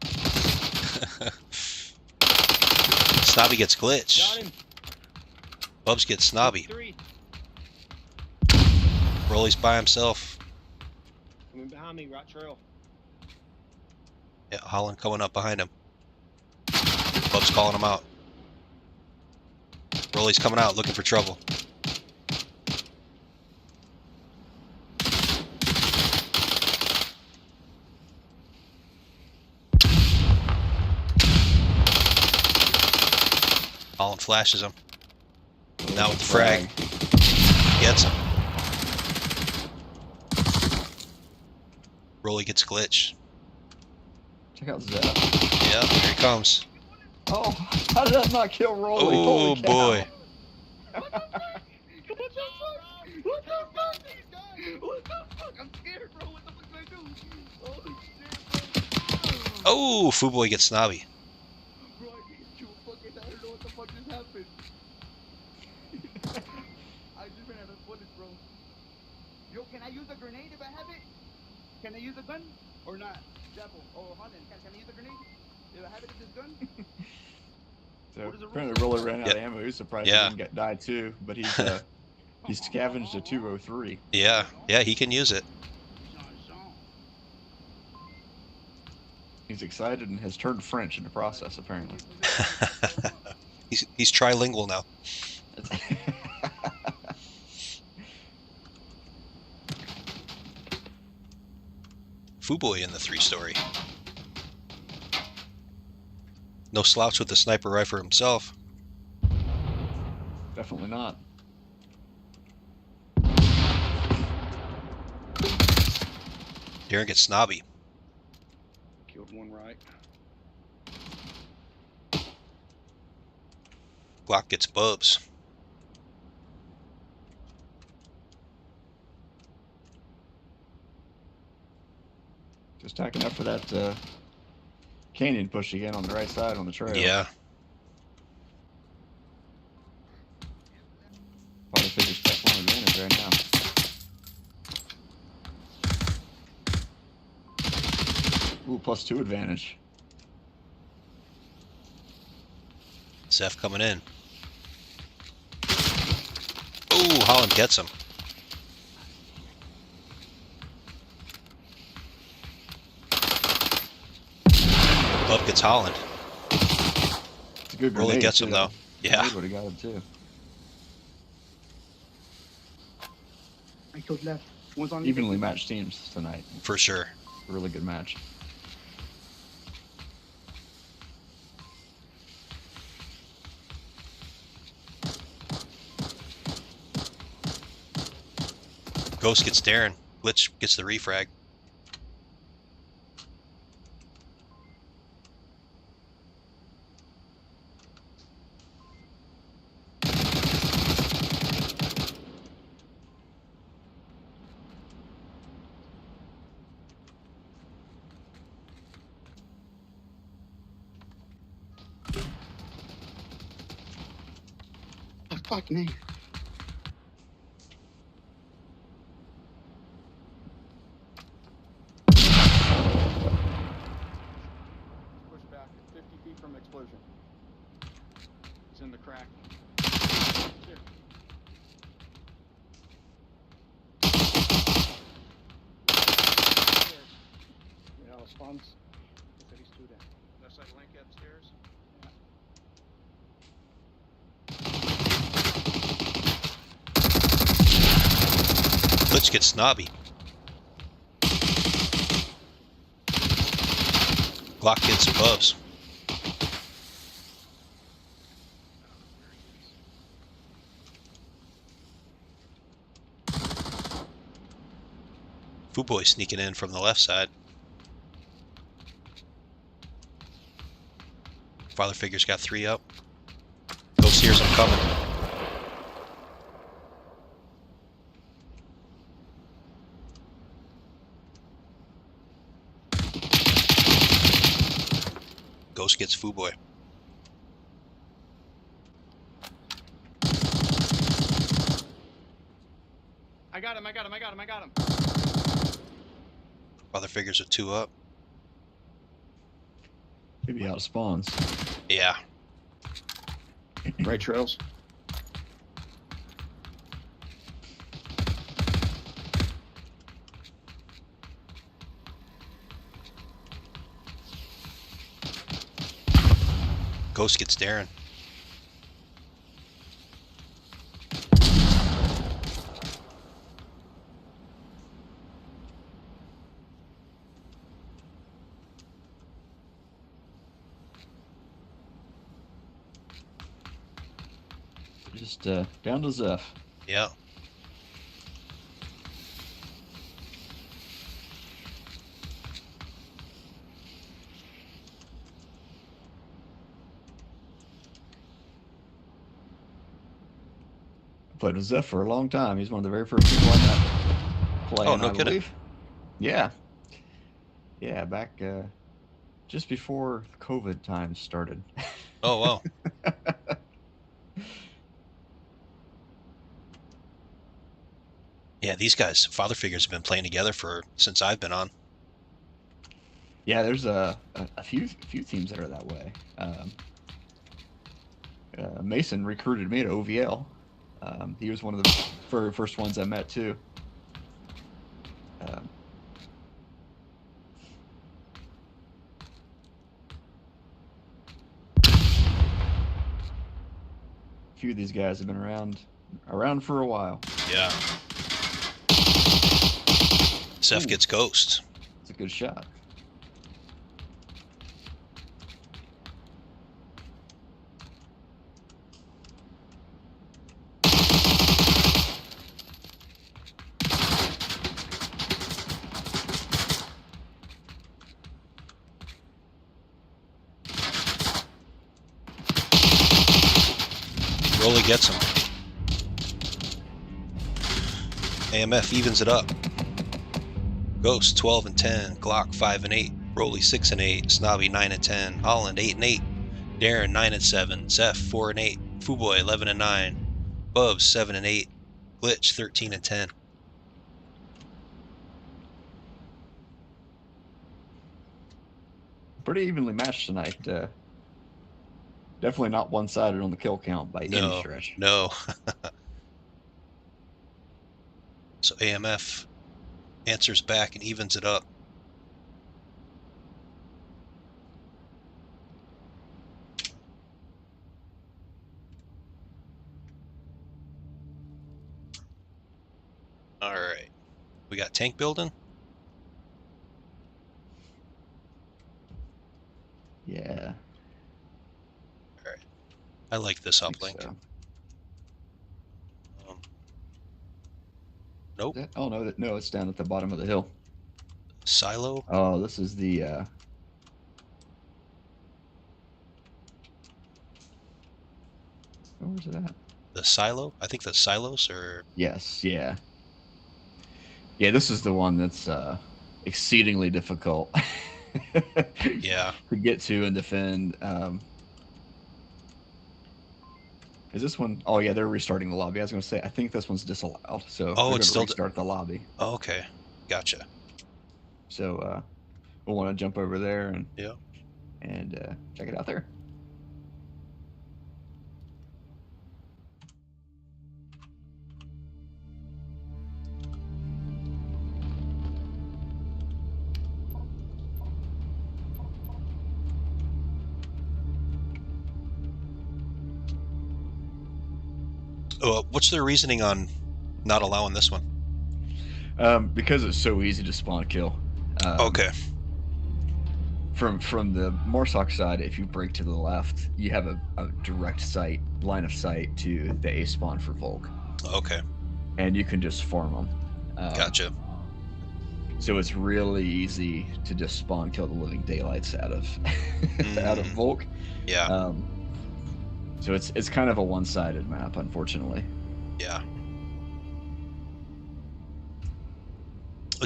Snobby gets Got glitch. him. Bubs gets Snobby. 3. Rolly's by himself. Coming behind me, right trail. Yeah, Holland coming up behind him. Bubs calling him out. Rolly's coming out looking for trouble. Holland flashes him. Now with the frag. Gets him. Rolly gets glitch. Check out Zeph. Yeah, here he comes. Oh, how did that not kill Rolly? Oh Holy cow. boy. What the fuck? What the fuck? I'm scared, bro. What the fuck do I do? Holy shit, bro. Oh, Fuboy gets Snobby. Bro, I need you fucking. I don't know what the fuck just happened. I just ran out of bullets, bro. Yo, can I use a grenade if I have it? Can I use a gun or not? Devil. Oh, Holland. Can I use a grenade? If I have it with this gun? So What is the apparently rule? Rolly ran out of ammo. He was surprised Yeah. he didn't get died too, but he's scavenged a 203. Yeah, yeah, he can use it. He's excited and has turned French in the process, apparently. He's trilingual now. Fuboy in the 3-story. No slouch with the sniper rifle himself. Definitely not. Darren gets Snobby. Killed one right. Glock gets Bubs. Just tacking up for that canyon push again on the right side on the trail. Yeah. Probably figures step 1 advantage right now. Ooh, +2 advantage. Zeph coming in. Oh, Holland gets him. Bub gets Holland. It's a good Rolly grenade, gets him too. though. Yeah. Would have got him too. I killed left. One's on Evenly matched teams tonight. For sure. A really good match. Ghost gets Darren. Glitch gets the refrag. Oh, fuck me. Push back 50 feet from explosion. It's in the crack. Here. Yeah, spawns. I said he's two down. Left side link upstairs. Let's get snobby. Glock gets above. Fuboy sneaking in from the left side. Father Figure's got 3 up. Ghost hears him coming. Ghost gets Fuboy. I got him, I got him, I got him, I got him. Father Figure's a 2 up. Maybe out of spawns. Yeah. Right trails. Ghost gets Darren. Just down to Zeph. Yeah. Played with Zeph for a long time. He's one of the very first people I met playing, Oh, no I kidding. believe. Yeah. Yeah, back just before COVID times started. Oh, wow. Yeah, these guys, Father Figures, have been playing together since I've been on. Yeah, there's a few teams that are that way. Mason recruited me to OVL. He was one of the very first ones I met too. A few of these guys have been around for a while. Yeah. Zeph gets Ghost. It's a good shot. Rolly gets him. AMF evens it up. Ghost 12 and 10, Glock 5 and 8, Rolly 6 and 8, Snobby 9 and 10, Holland 8 and 8, Darren 9 and 7, Zeph 4 and 8, Fuboy 11 and 9, Bubs 7 and 8, Glitch 13 and 10. Pretty evenly matched tonight. Definitely not one-sided on the kill count by any stretch. No. So AMF answers back and evens it up. All right. We got tank building. Yeah. All right. I like this I think uplink. so. Nope. Oh no, it's down at the bottom of the hill. Silo. Oh, this is the where's it at? The silo. I think the silos are. Yes, yeah. Yeah, this is the one that's exceedingly difficult. Yeah. To get to and defend. Is this one? Oh yeah, they're restarting the lobby. I was going to say, I think this one's disallowed, so Oh, they're it's going to still restart the lobby. Oh, okay. Gotcha. So we'll want to jump over there and Yeah. check it out there. What's their reasoning on not allowing this one? Because it's so easy to spawn kill. Okay. From the Morsok side, if you break to the left, you have a direct line of sight to the A spawn for Volk. Okay. And you can just farm them. Gotcha. So it's really easy to just spawn kill the living daylights out of out of Volk. Yeah. So it's kind of a one-sided map, unfortunately. Yeah.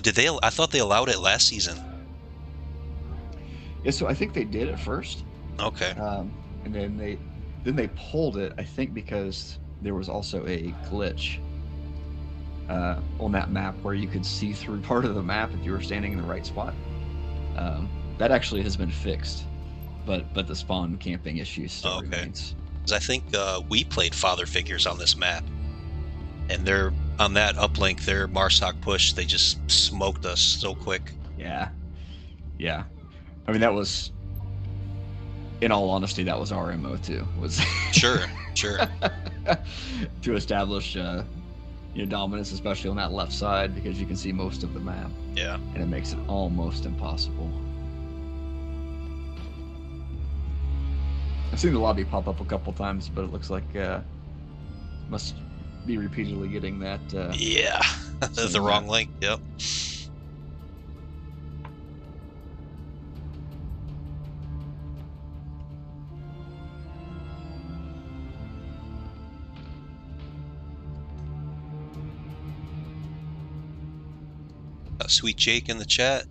Did they? I thought they allowed it last season. Yeah, so I think they did at first. Okay. And then they pulled it, I think, because there was also a glitch on that map where you could see through part of the map if you were standing in the right spot. That actually has been fixed, but the spawn camping issue still remains. Because I think we played Father Figures on this map, and they're on that uplink. Their Marsoc push, they just smoked us so quick. Yeah. I mean, that was, in all honesty, that was our MO too. Was sure. To establish dominance, especially on that left side, because you can see most of the map. Yeah. And it makes it almost impossible. I've seen the lobby pop up a couple times, but it looks like must be repeatedly getting that. Yeah, the wrong link. Yep. Sweet Jake in the chat.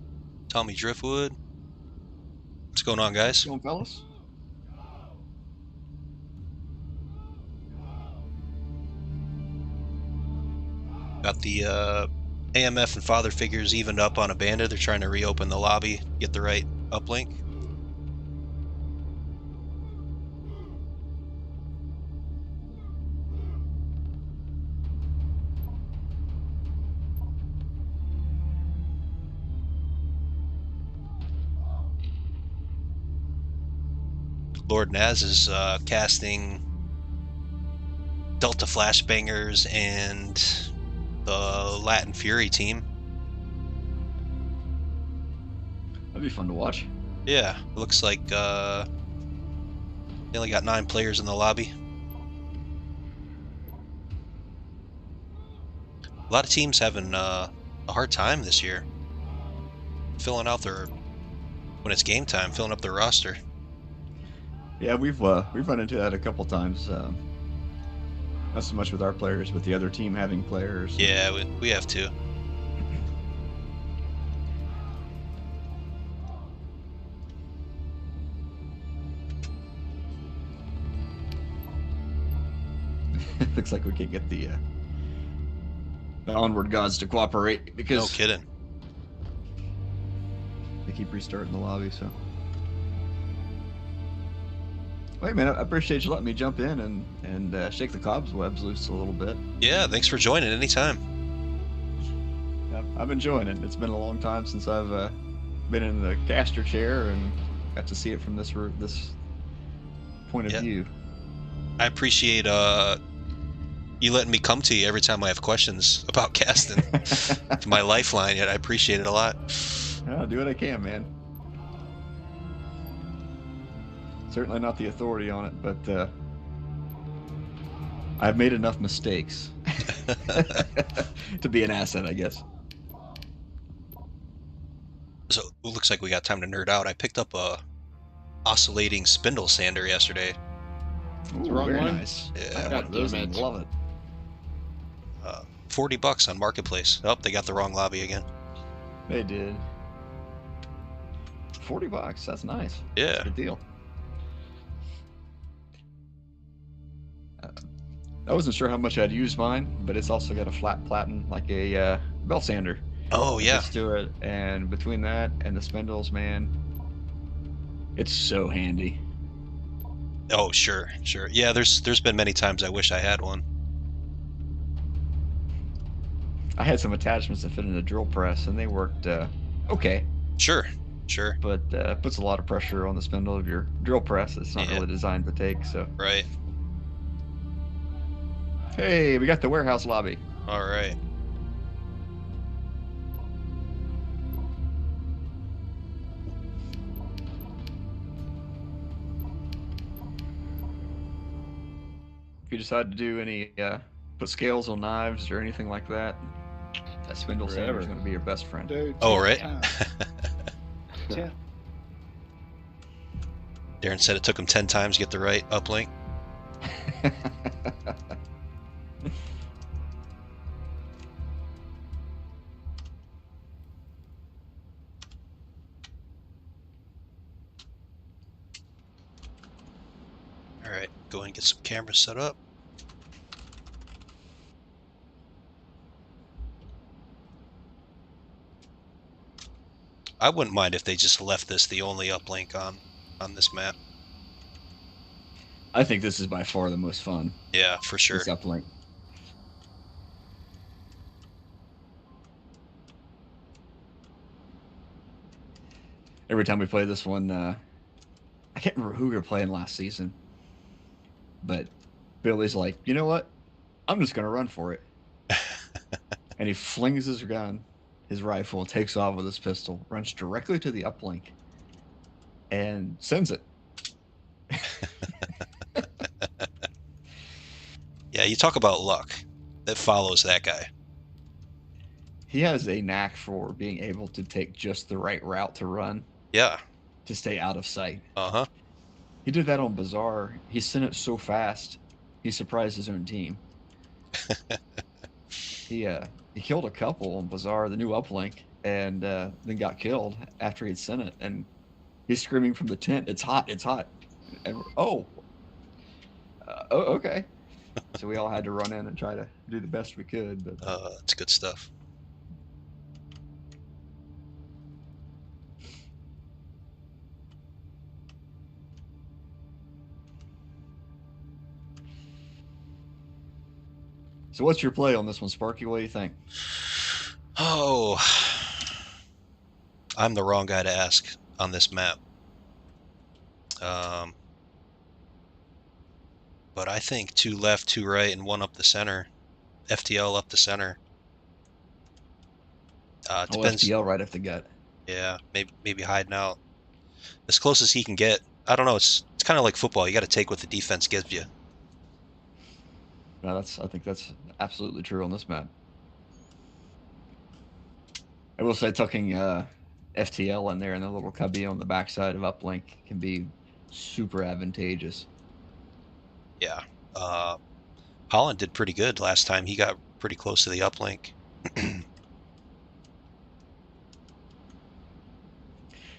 Tommy Driftwood. What's going on, guys? Going, fellas? Got the AMF and Father Figures evened up on a bandit. They're trying to reopen the lobby, get the right uplink. Lord Naz is casting Delta Flashbangers and the Latin Fury team. That'd be fun to watch. Yeah, it looks like they only got 9 players in the lobby. A lot of teams having a hard time this year filling out their, when it's game time, filling up their roster. Yeah, we've run into that a couple times. Not so much with our players, but the other team having players. Yeah, we have to. Looks like we can't get the Onward gods to cooperate because no kidding. They keep restarting the lobby. So, wait, man, I appreciate you letting me jump in and shake the cobwebs loose a little bit. Yeah, thanks for joining. Anytime. I've enjoying it. It's been a long time since I've been in the caster chair and got to see it from this point of view. I appreciate you letting me come to you every time I have questions about casting. It's my lifeline, yet I appreciate it a lot. I'll do what I can, man. Certainly not the authority on it, but I've made enough mistakes to be an asset, I guess. So it looks like we got time to nerd out. I picked up a oscillating spindle sander yesterday. Ooh, wrong very one. nice. Yeah. I have one of those and love it. $40 on Marketplace. Oh, they got the wrong lobby again. They did. $40. That's nice. Yeah. That's a good deal. I wasn't sure how much I'd use mine, but it's also got a flat platen, like a belt sander. Oh yeah. Let's do it. And between that and the spindles, man, it's so handy. Oh sure. Yeah, there's been many times I wish I had one. I had some attachments that fit in a drill press, and they worked okay. Sure. But puts a lot of pressure on the spindle of your drill press. It's not really designed to take. So right. Hey, we got the warehouse lobby. All right. If you decide to do any, put scales on knives or anything like that, that spindle sander is going to be your best friend. Dude, Oh, right. Yeah. Darren said it took him 10 times to get the right uplink. All right, go ahead and get some cameras set up. I wouldn't mind if they just left this the only uplink on this map. I think this is by far the most fun. Yeah, for sure. This uplink. Every time we play this one, I can't remember who we were playing last season, but Billy's like, you know what? I'm just going to run for it. And he flings his gun, his rifle, takes off with his pistol, runs directly to the uplink, and sends it. Yeah, you talk about luck that follows that guy. He has a knack for being able to take just the right route to run. Yeah. To stay out of sight. Uh-huh. He did that on Bazaar. He sent it so fast, he surprised his own team. He killed a couple on Bazaar, the new uplink, and then got killed after he'd sent it. And he's screaming from the tent, "It's hot! It's hot!" And okay. So we all had to run in and try to do the best we could. But it's good stuff. So what's your play on this one, Sparky? What do you think? Oh, I'm the wrong guy to ask on this map. But I think 2 left, 2 right, and 1 up the center. FTL up the center. Depends. FTL right up the gut. Yeah, maybe hiding out as close as he can get. I don't know. It's kind of like football. You got to take what the defense gives you. No, I think that's absolutely true on this map. I will say tucking FTL in there in the little cubby on the backside of uplink can be super advantageous. Yeah. Holland did pretty good last time. He got pretty close to the uplink.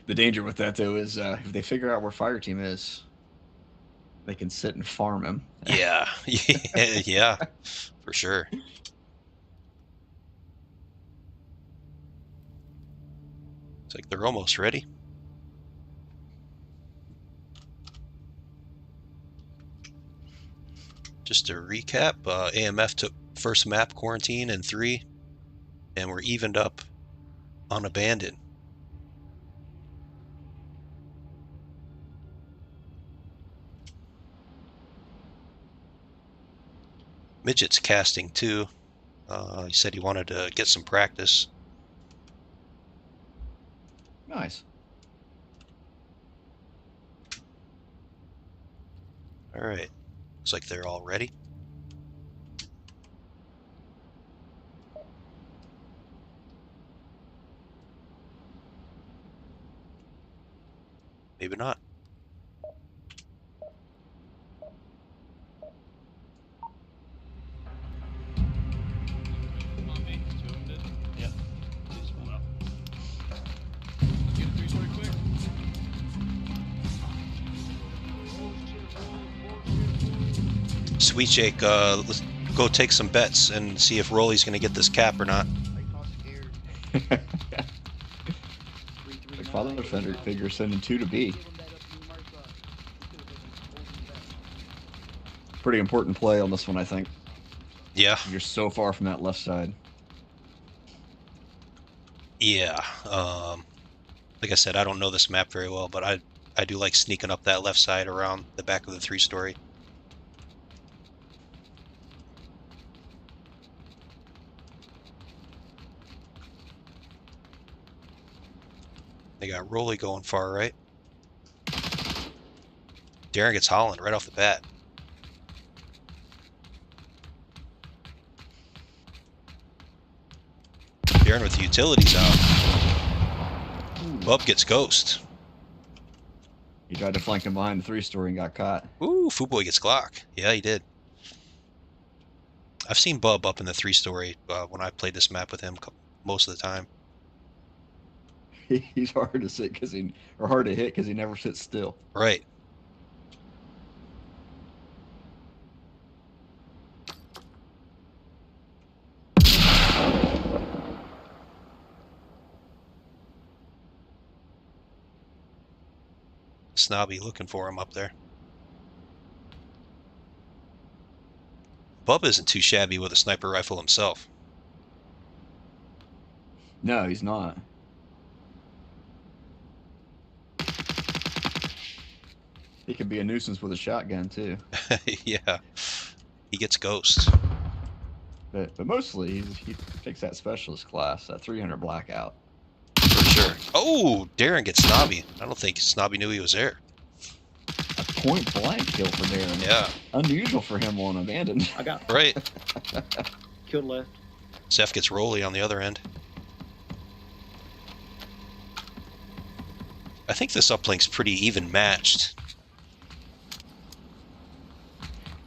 The danger with that, though, is if they figure out where fire team is, they can sit and farm him. Yeah. Yeah, for sure. It's like they're almost ready. Just to recap, AMF took first map quarantine in 3, and we're evened up on abandoned. Midget's casting too. He said he wanted to get some practice. Nice. All right. Looks like they're all ready. Maybe not. Sweet Jake, let's go take some bets and see if Rolly's going to get this cap or not. Like father figure sending 2 to B. Pretty important play on this one, I think. Yeah. You're so far from that left side. Yeah. Like I said, I don't know this map very well, but I do like sneaking up that left side around the back of the 3-story. They got Rolly going far right. Darren gets Holland right off the bat. Darren with the utilities out. Bub gets Ghost. He tried to flank him behind the 3-story and got caught. Ooh, Fuboy gets Glock. Yeah, he did. I've seen Bub up in the 3-story when I played this map with him most of the time. He's hard to sit hard to hit because he never sits still. Right. Snobby looking for him up there. Bub isn't too shabby with a sniper rifle himself. No, he's not. He could be a nuisance with a shotgun too. Yeah, he gets Ghost. But mostly he takes that specialist class, that 300 blackout. For sure. Oh, Darren gets Snobby. I don't think Snobby knew he was there. A point blank kill for Darren. Yeah. Unusual for him on abandoned. I got Right. killed left. Zeph gets Rolly on the other end. I think this uplink's pretty even matched.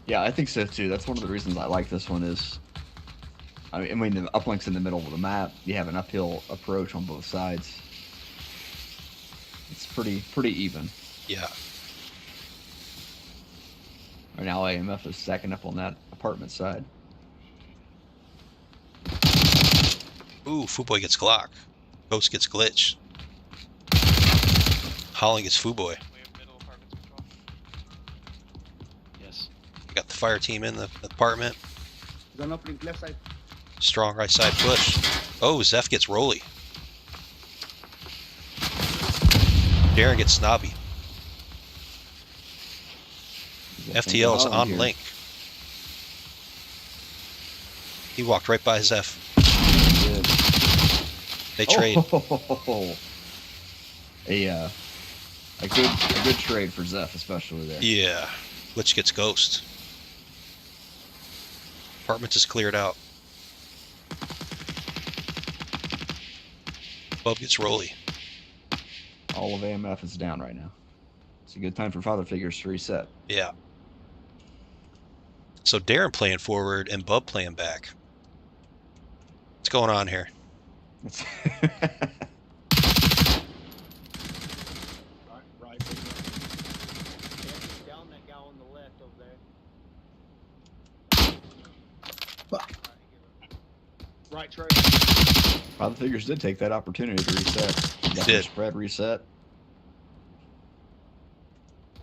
Yeah, I think so too. That's one of the reasons I like this one is, I mean the uplink's in the middle of the map. You have an uphill approach on both sides. It's pretty even. Yeah. Right now AMF is stacking up on that apartment side. Ooh, Fuboy gets Glock. Ghost gets Glitch. Holland gets Fuboy. We have middle apartments control. Yes. We got the fire team in the apartment. There's an opening left side. Strong right side push. Oh, Zeph gets Rolly. Darren gets Snobby. FTL is on link. He walked right by Zeph. They trade. Oh, a good trade for Zeph, especially there. Yeah. Glitch gets Ghost. Apartment is cleared out. Bub gets Rolly. All of AMF is down right now. It's a good time for father figures to reset. Yeah. So Darren playing forward and Bub playing back. What's going on here? Right. Down that guy on the left over there. Fuck. Right tray. Father figures did take that opportunity to reset. Got Did. their spread reset.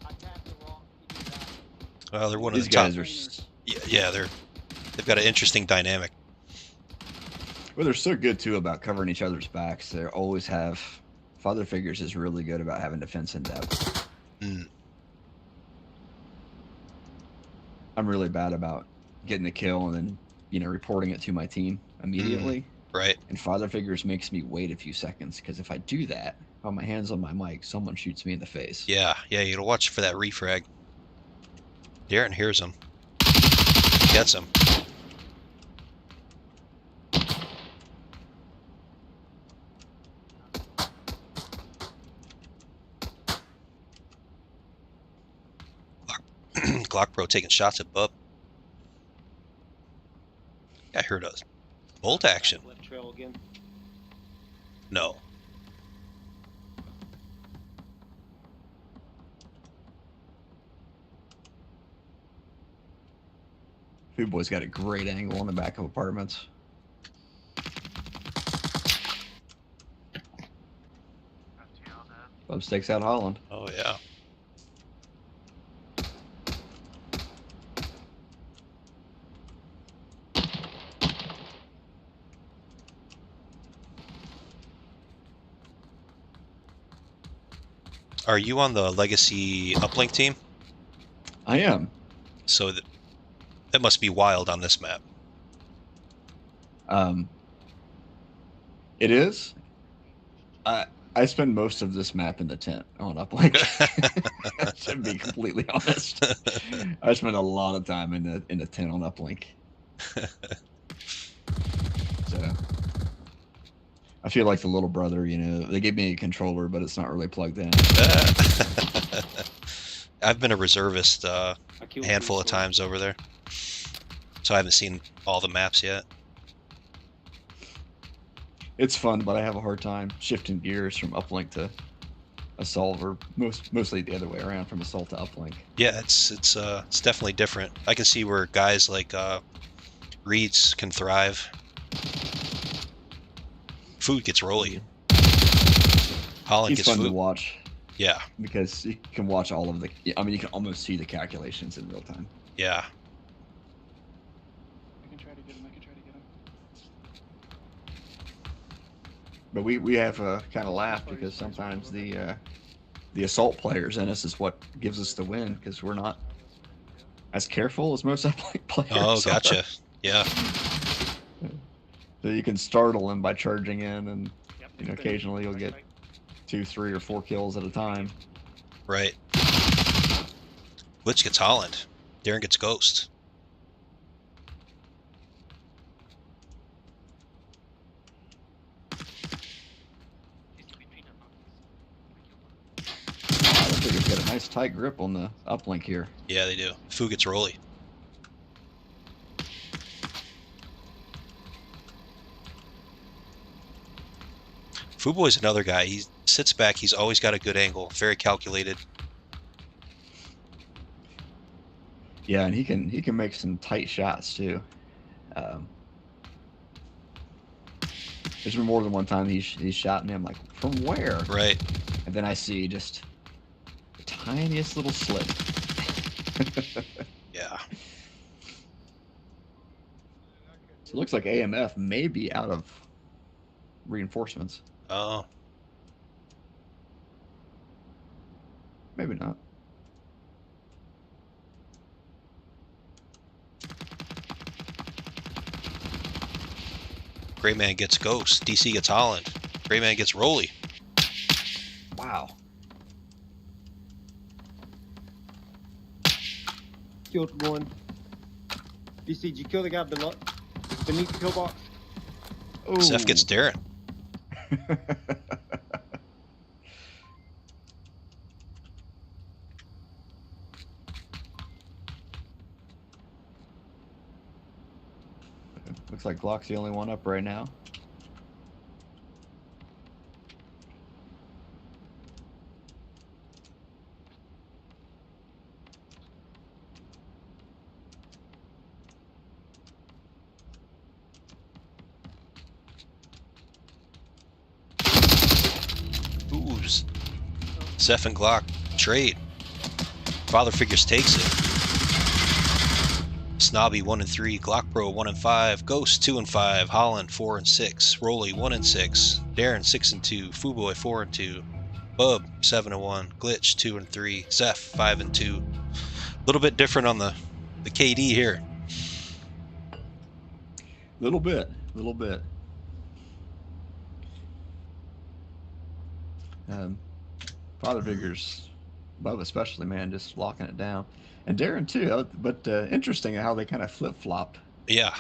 I tapped the wrong. He did that. Well, they're one of These the top. guys are. Yeah, they've got an interesting dynamic. Well, they're so good too about covering each other's backs. They always have. Father figures is really good about having defense in depth. Mm. I'm really bad about getting a kill and then reporting it to my team immediately. Right. And father figures makes me wait a few seconds because if I do that, while my hands on my mic, someone shoots me in the face. Yeah, you gotta watch for that refrag. Darren hears him. Gets him. Glock Pro taking shots at Bub. I heard a bolt action. Left trail again. No. Food Boy's got a great angle on the back of apartments. Bub stakes out Holland. Oh yeah. Are you on the legacy uplink team? I am. So that must be wild on this map. It is. I spend most of this map in the tent on uplink. To be completely honest, I spend a lot of time in the tent on uplink. So I feel like the little brother. You know, they gave me a controller, but it's not really plugged in. I've been a reservist a handful of times over there, so I haven't seen all the maps yet. It's fun, but I have a hard time shifting gears from uplink to assault, or mostly the other way around, from assault to uplink. Yeah, it's definitely different. I can see where guys like Reeds can thrive. Food gets rolly. Holland He's gets fun food. to watch. Yeah. Because you can watch all of the. I mean, you can almost see the calculations in real time. Yeah. I can try to get him. But we have a kind of laugh because sometimes the assault players in us is what gives us the win, because we're not as careful as most uplink players. Oh, gotcha. Yeah. So you can startle them by charging in, and you know, occasionally you'll get 2, 3, or 4 kills at a time. Right. Glitch gets Holland. Darren gets Ghost. I think it's got a nice tight grip on the uplink here. Yeah, they do. Foo gets Rolly. Fuboy's another guy. He sits back. He's always got a good angle. Very calculated. Yeah, and he can make some tight shots too. There's been more than one time he's shot me. I'm like, from where? Right. And then I see just the tiniest little slit. Yeah. So it looks like AMF may be out of reinforcements. Oh. Maybe not. Gray Man gets Ghost. DC gets Holland. Gray Man gets Rolly. Wow. Killed one. DC, did you kill the guy below, beneath the pillbox? Oh. Zeph gets Darren. Looks like Glock's the only one up right now. Ooh. Zeph and Glock trade. Father Figures takes it. Snobby 1 and 3, Glock Pro 1 and 5, Ghost 2 and 5, Holland 4 and 6, Rolly 1 and 6, Darren 6 and 2, Fuboy 4 and 2, Bub 7 and 1, Glitch 2 and 3, Zeph 5 and 2. A little bit different on the KD here. Little bit. Father Figures, Bub especially, man, just locking it down. And Darren too, but interesting how they kind of flip-flopped. Yeah,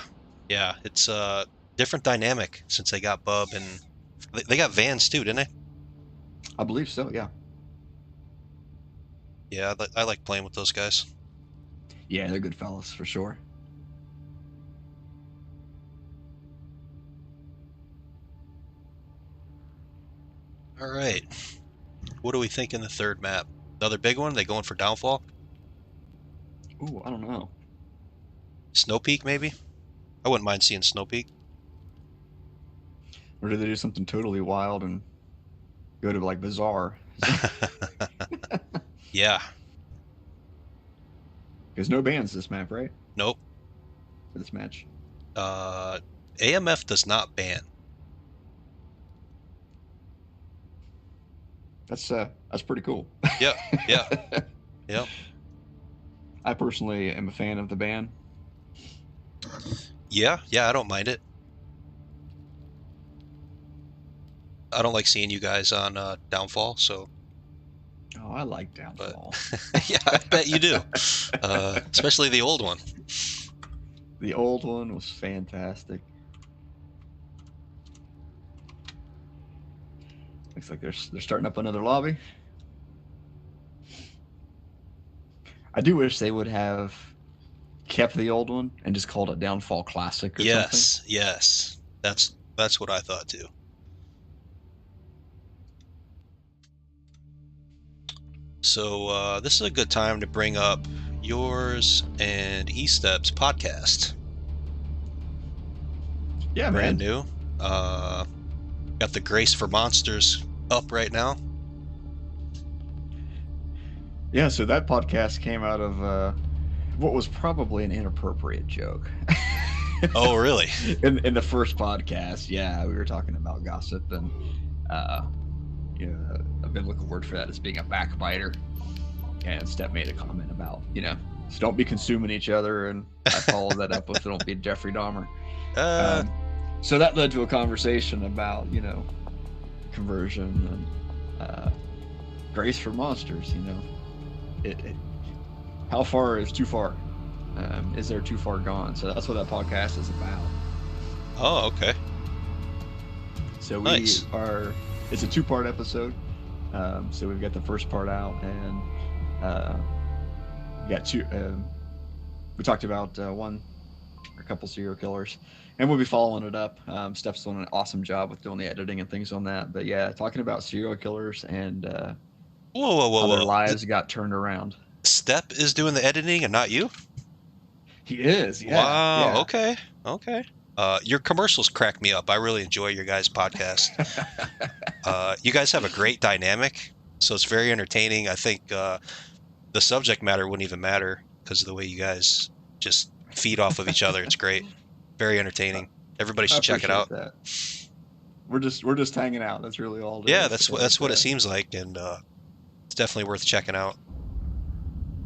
it's a different dynamic since they got Bub, and they got Vans too, didn't they? I believe so, yeah. Yeah, I like playing with those guys. Yeah, they're good fellas, for sure. All right, what do we think in the third map? Another big one? They going for Downfall? Ooh, I don't know. Snow Peak, maybe? I wouldn't mind seeing Snow Peak. Or do they do something totally wild and go to like Bizarre? Yeah. There's no bans this map, right? Nope. For this match. AMF does not ban. That's pretty cool. Yeah. Yep. I personally am a fan of the ban. Yeah, I don't mind it. I don't like seeing you guys on Downfall, so. Oh, I like Downfall. Yeah, I bet you do. Especially the old one. The old one was fantastic. Looks like they're starting up another lobby. I do wish they would have kept the old one and just called it Downfall Classic or something. Yes. That's what I thought too. So this is a good time to bring up yours and E-Step's podcast. Yeah, Brand man. new. Got the Grace for Monsters up right now. Yeah, so that podcast came out of what was probably an inappropriate joke. Oh, really? In the first podcast, yeah, we were talking about gossip, and you know, a biblical word for that is being a backbiter. And Steph made a comment about, you know, just don't be consuming each other, and I followed that up with don't be Jeffrey Dahmer. So that led to a conversation about, you know, conversion and grace for monsters. You know, how far is too far? Is there too far gone? So that's what that podcast is about. Oh, okay. So Nice. It's a 2-part episode. So we've got the first part out, and we got two. We talked about a couple serial killers, and we'll be following it up. Steph's doing an awesome job with doing the editing and things on that. But yeah, talking about serial killers and Whoa. how their lives got turned around. Step is doing the editing and not you? He is. Yeah. Wow. Yeah. Okay. Your commercials crack me up. I really enjoy your guys' podcast. You guys have a great dynamic, so it's very entertaining. I think the subject matter wouldn't even matter because of the way you guys just feed off of each other. It's great. Very entertaining. Everybody should check it out. That. We're just hanging out. That's really all it Yeah, is. that's what it seems like, and it's definitely worth checking out.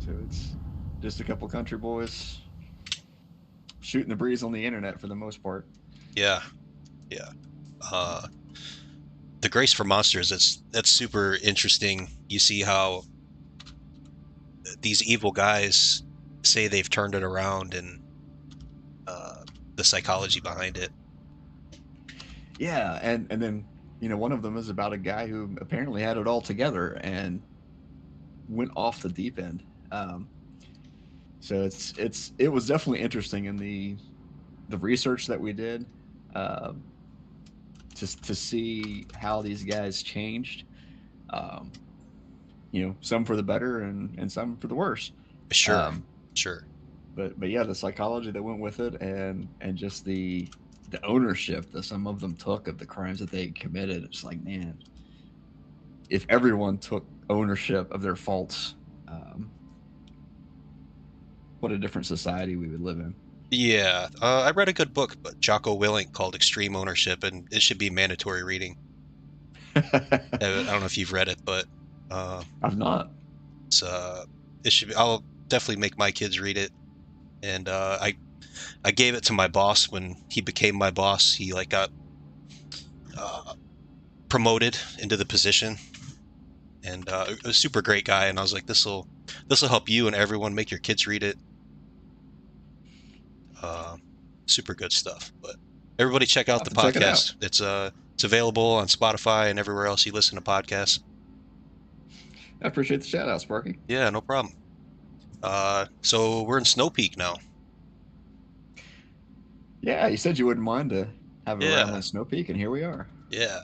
So it's just a couple country boys shooting the breeze on the internet for the most part. Yeah. The Grace for Monsters, that's super interesting. You see how these evil guys say they've turned it around, and the psychology behind it. Yeah, and then, you know, one of them is about a guy who apparently had it all together and went off the deep end. So it was definitely interesting in the research that we did, just to see how these guys changed. You know, some for the better and some for the worse. Sure. But yeah, the psychology that went with it, and just the ownership that some of them took of the crimes that they committed. It's like, man, if everyone took ownership of their faults, what a different society we would live in. Yeah, I read a good book, but Jocko Willink, called Extreme Ownership, and it should be mandatory reading. I don't know if you've read it, but I've not. It should be. I'll definitely make my kids read it. And I gave it to my boss when he became my boss. He got promoted into the position, and a super great guy. And I was like, this will help you and everyone. Make your kids read it. Super good stuff. But everybody check out the podcast. It's available on Spotify and everywhere else you listen to podcasts. I appreciate the shout out, Sparky. Yeah, no problem. So we're in Snow Peak now. Yeah, you said you wouldn't mind to have a round on Snow Peak, and here we are. Yeah.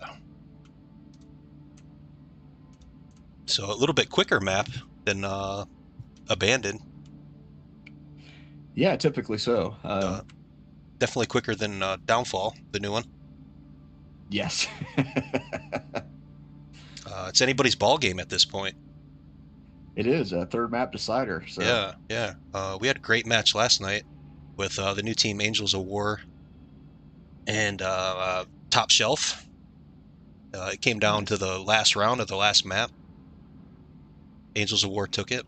So a little bit quicker map than Abandoned. Yeah, typically so. Definitely quicker than Downfall, the new one. Yes. It's anybody's ball game at this point. It is a third map decider. So. Yeah. We had a great match last night with the new team Angels of War and Top Shelf. It came down to the last round of the last map. Angels of War took it.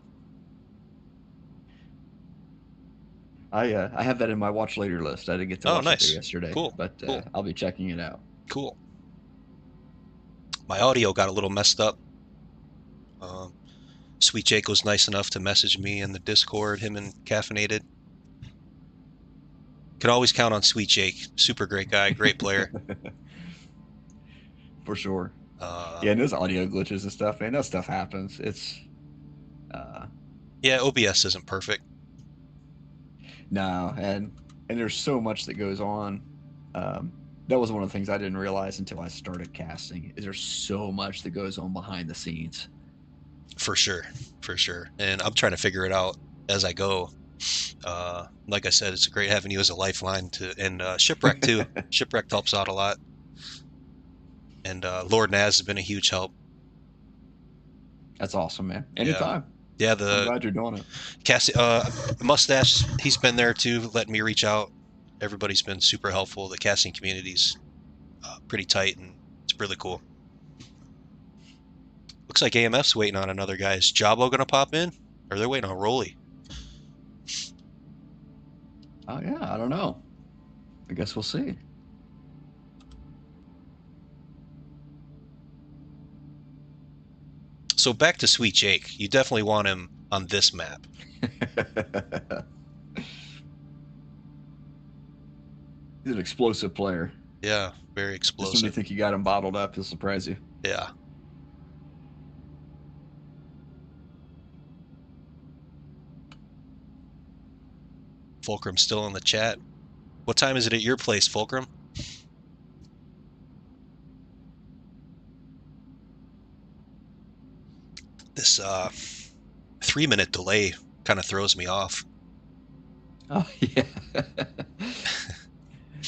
I have that in my watch later list. I didn't get to watch it yesterday. Cool. But cool. I'll be checking it out. Cool. My audio got a little messed up. Sweet Jake was nice enough to message me in the Discord, him and Caffeinated. Could always count on Sweet Jake. Super great guy, great player. For sure. Yeah, and those audio glitches and stuff, man, that stuff happens. It's yeah, OBS isn't perfect. No, and there's so much that goes on. That was one of the things I didn't realize until I started casting. Is there's so much that goes on behind the scenes. For sure, for sure. And I'm trying to figure it out as I go. Like I said, it's great having you as a lifeline and Shipwreck too. Shipwreck helps out a lot. And Lord Naz has been a huge help. That's awesome, man. Anytime. Yeah, I'm glad you're doing it. Cassie, Mustache, he's been there too, letting me reach out. Everybody's been super helpful. The casting community's pretty tight, and it's really cool. Looks like AMF's waiting on another guy. Is Jabo going to pop in? Or they're waiting on Rolly? Oh, yeah, I don't know. I guess we'll see. So back to Sweet Jake. You definitely want him on this map. He's an explosive player. Yeah, very Just when you explosive. think you got him bottled up, he'll surprise you. Yeah. Fulcrum's still in the chat. What time is it at your place, Fulcrum? This 3-minute delay kind of throws me off. Oh, yeah.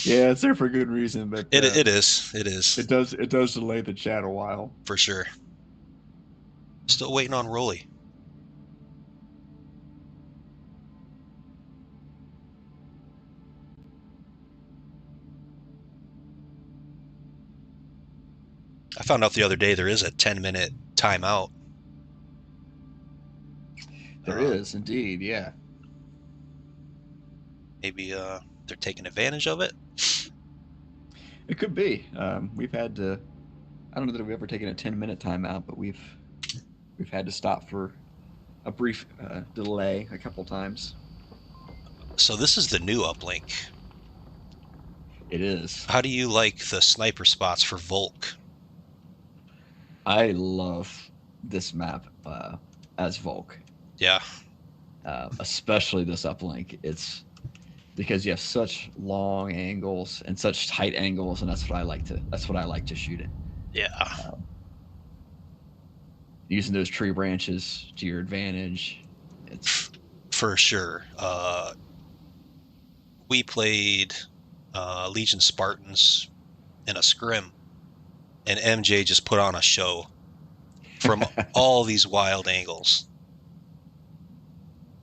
Yeah, it's there for good reason, but It is. It does delay the chat a while. For sure. Still waiting on Rolly. I found out the other day there is a 10-minute timeout. There is indeed, yeah. Maybe they're taking advantage of it. It could be. We've had to. I don't know that we've ever taken a 10-minute timeout, but we've had to stop for a brief delay a couple times. So this is the new uplink. It is. How do you like the sniper spots for Volk? I love this map as Volk. Yeah. Especially this uplink. It's because you have such long angles and such tight angles, and that's what I like to shoot it. Yeah. Using those tree branches to your advantage. It's for sure. We played Legion Spartans in a scrim, and MJ just put on a show from all these wild angles.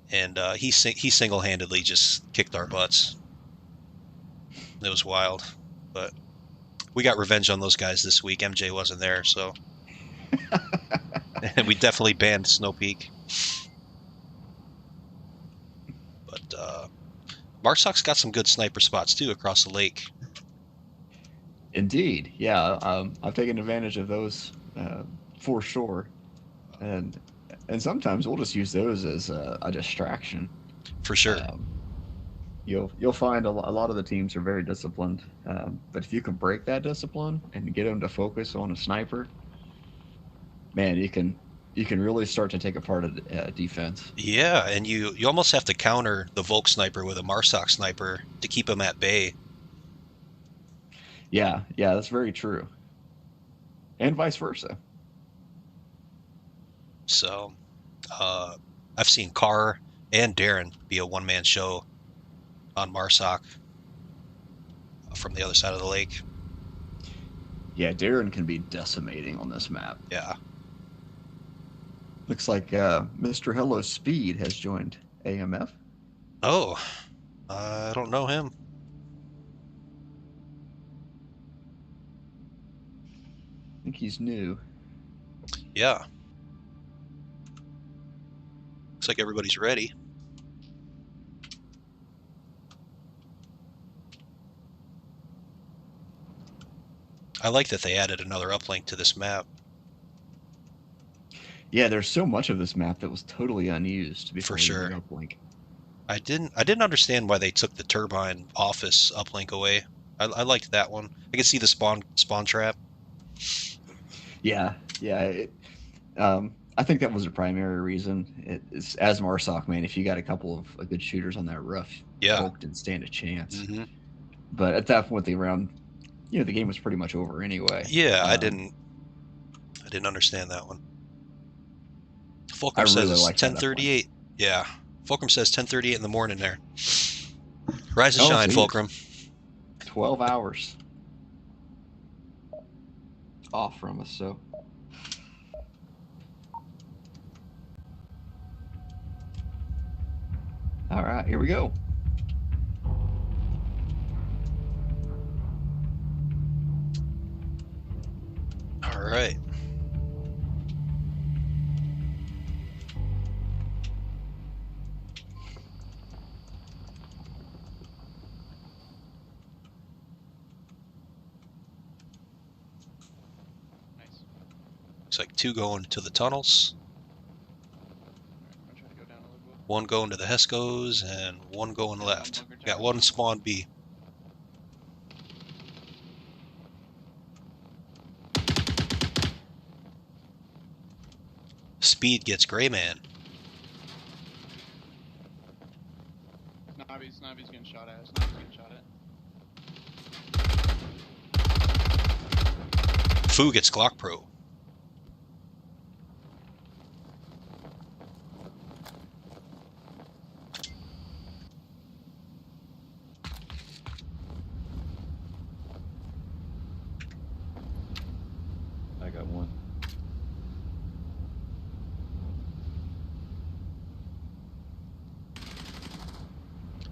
And he single-handedly just kicked our butts. It was wild. But we got revenge on those guys this week. MJ wasn't there, so... And we definitely banned Snow Peak. But Marsock's got some good sniper spots, too, across the lake. Indeed. Yeah, I've taken advantage of those for sure. And sometimes we'll just use those as a distraction. For sure. You'll find a lot of the teams are very disciplined, but if you can break that discipline and get them to focus on a sniper, man, you can really start to take apart a defense. Yeah, and you almost have to counter the Volk sniper with a Marsock sniper to keep him at bay. Yeah, that's very true. And vice versa. So, I've seen Carr and Darren be a one-man show on Marsock from the other side of the lake. Yeah, Darren can be decimating on this map. Yeah. Looks like Mr. Hello Speed has joined AMF. Oh, I don't know him. I think he's new. Yeah. Looks like everybody's ready. I like that they added another uplink to this map. Yeah, there's so much of this map that was totally unused before For sure. the uplink. I didn't understand why they took the turbine office uplink away. I liked that one. I could see the spawn trap. Yeah, yeah. I think that was the primary reason. It's as Marsoc, man. If you got a couple of good shooters on that roof, Yeah. Volk didn't stand a chance. Mm-hmm. But at that point, the round, the game was pretty much over anyway. Yeah, I didn't understand that one. Fulcrum says really it's 10:38. Yeah, Fulcrum says 10:38 in the morning there. Rise and shine, geez. Fulcrum. 12 hours off from us, so. All right, here we go. All right. Nice. Looks like 2 going to the tunnels, Alright, I'm gonna try to go down a little bit. 1 going to the Hescos, and 1 going left. bunker Got tower. 1 spawn B. Speed gets Gray Man. Snobby's getting shot at. Snobby's getting shot at. Foo gets Glock Pro. I got one.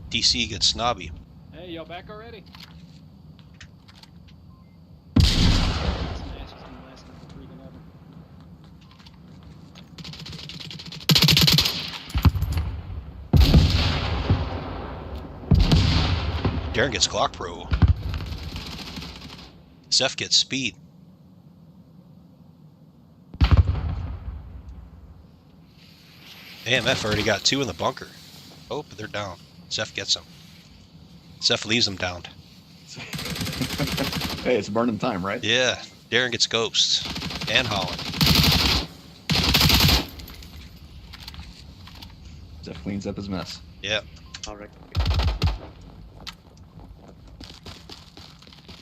DC gets Snobby. Hey, y'all back already? Darren gets Glock Pro. Zeph gets Speed. AMF already got 2 in the bunker. Oh, but they're down. Zeph gets them. Zeph leaves them down. Hey, it's burning time, right? Yeah, Darren gets Ghost. And Holland. Jeff cleans up his mess. Yep. All right.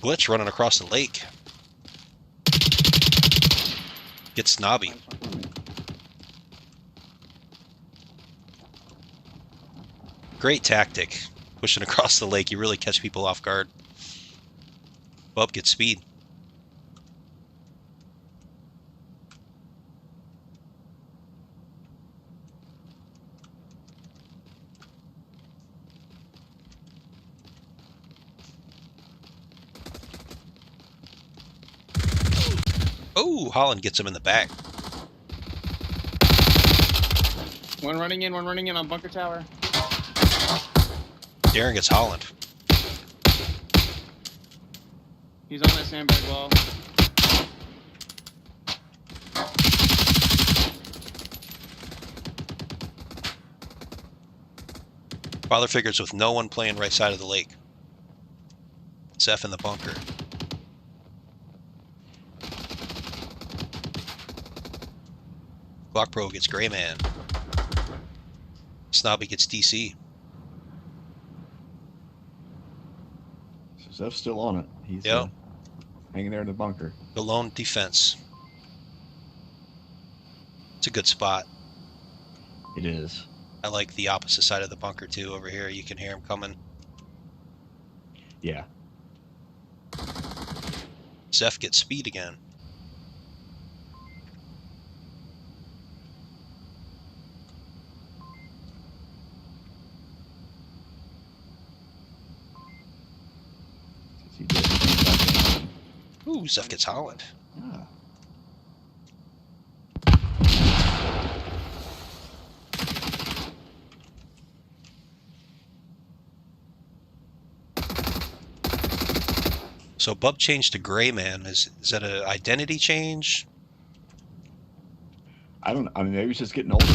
Glitch running across the lake. Gets Snobby. Great tactic. Pushing across the lake, you really catch people off guard. Bub gets Speed. Oh, Holland gets him in the back. One running in on bunker tower. Darren gets Holland. He's on that sandbag wall. Father figures with no one playing right side of the lake. Zeph in the bunker. Glock Pro gets Gray Man. Snobby gets DC. So Zeph's still on it. He's Yep. hanging there in the bunker. The lone defense. It's a good spot. It is. I like the opposite side of the bunker too. Over here, you can hear him coming. Yeah. Zeph gets Speed again. Since he did, he came back in. Ooh, Zeph gets Holland. Ah. So Bub changed to Gray Man. Is that an identity change? I don't. I mean, maybe he's just getting older.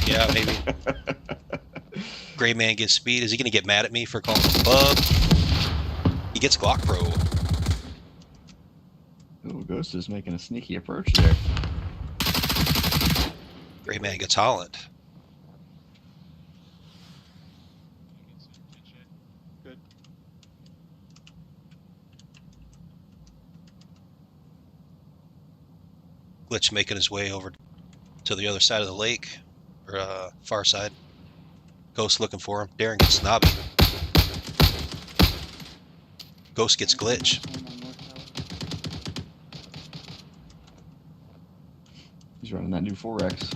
Yeah, maybe. Gray Man gets speed. Is he going to get mad at me for calling him Bub? He gets Glock Pro. Ooh, Ghost is making a sneaky approach there. Gray Man gets Holland. Good. Glitch making his way over to the other side of the lake, or far side. Ghost looking for him. Darren gets Snobby. Ghost gets Glitch. He's running that new 4X.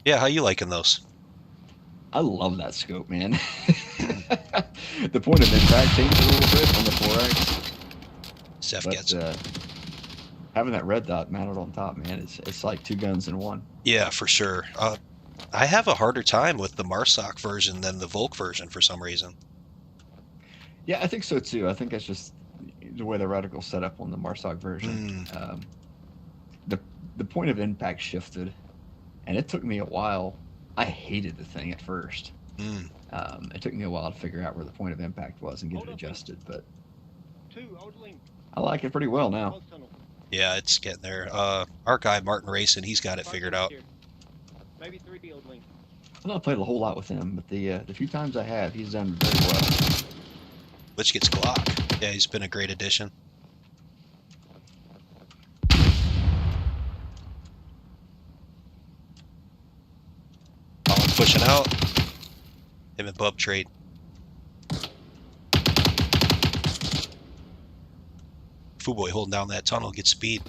Yeah, how you liking those? I love that scope, man. The point of impact changed a little bit on the 4X. Zeph But gets it. having that red dot mounted on top, man, it's like two guns in one. Yeah, for sure. I have a harder time with the Marsoc version than the Volk version for some reason. Yeah, I think so too. I think it's just the way the reticle's set up on the Marsoc version. The point of impact shifted, and it took me a while. I hated the thing at first. It took me a while to figure out where the point of impact was and get it adjusted, but I like it pretty well now. Yeah, it's getting there. Our guy, Martin Racing, he's got it figured out. Maybe 3 old link. I've not played a whole lot with him, but the few times I have, he's done very well. Glitch gets Glock. Yeah, he's been a great addition. Holland pushing out. Him and Bub trade. Fuboy holding down that tunnel, gets speed.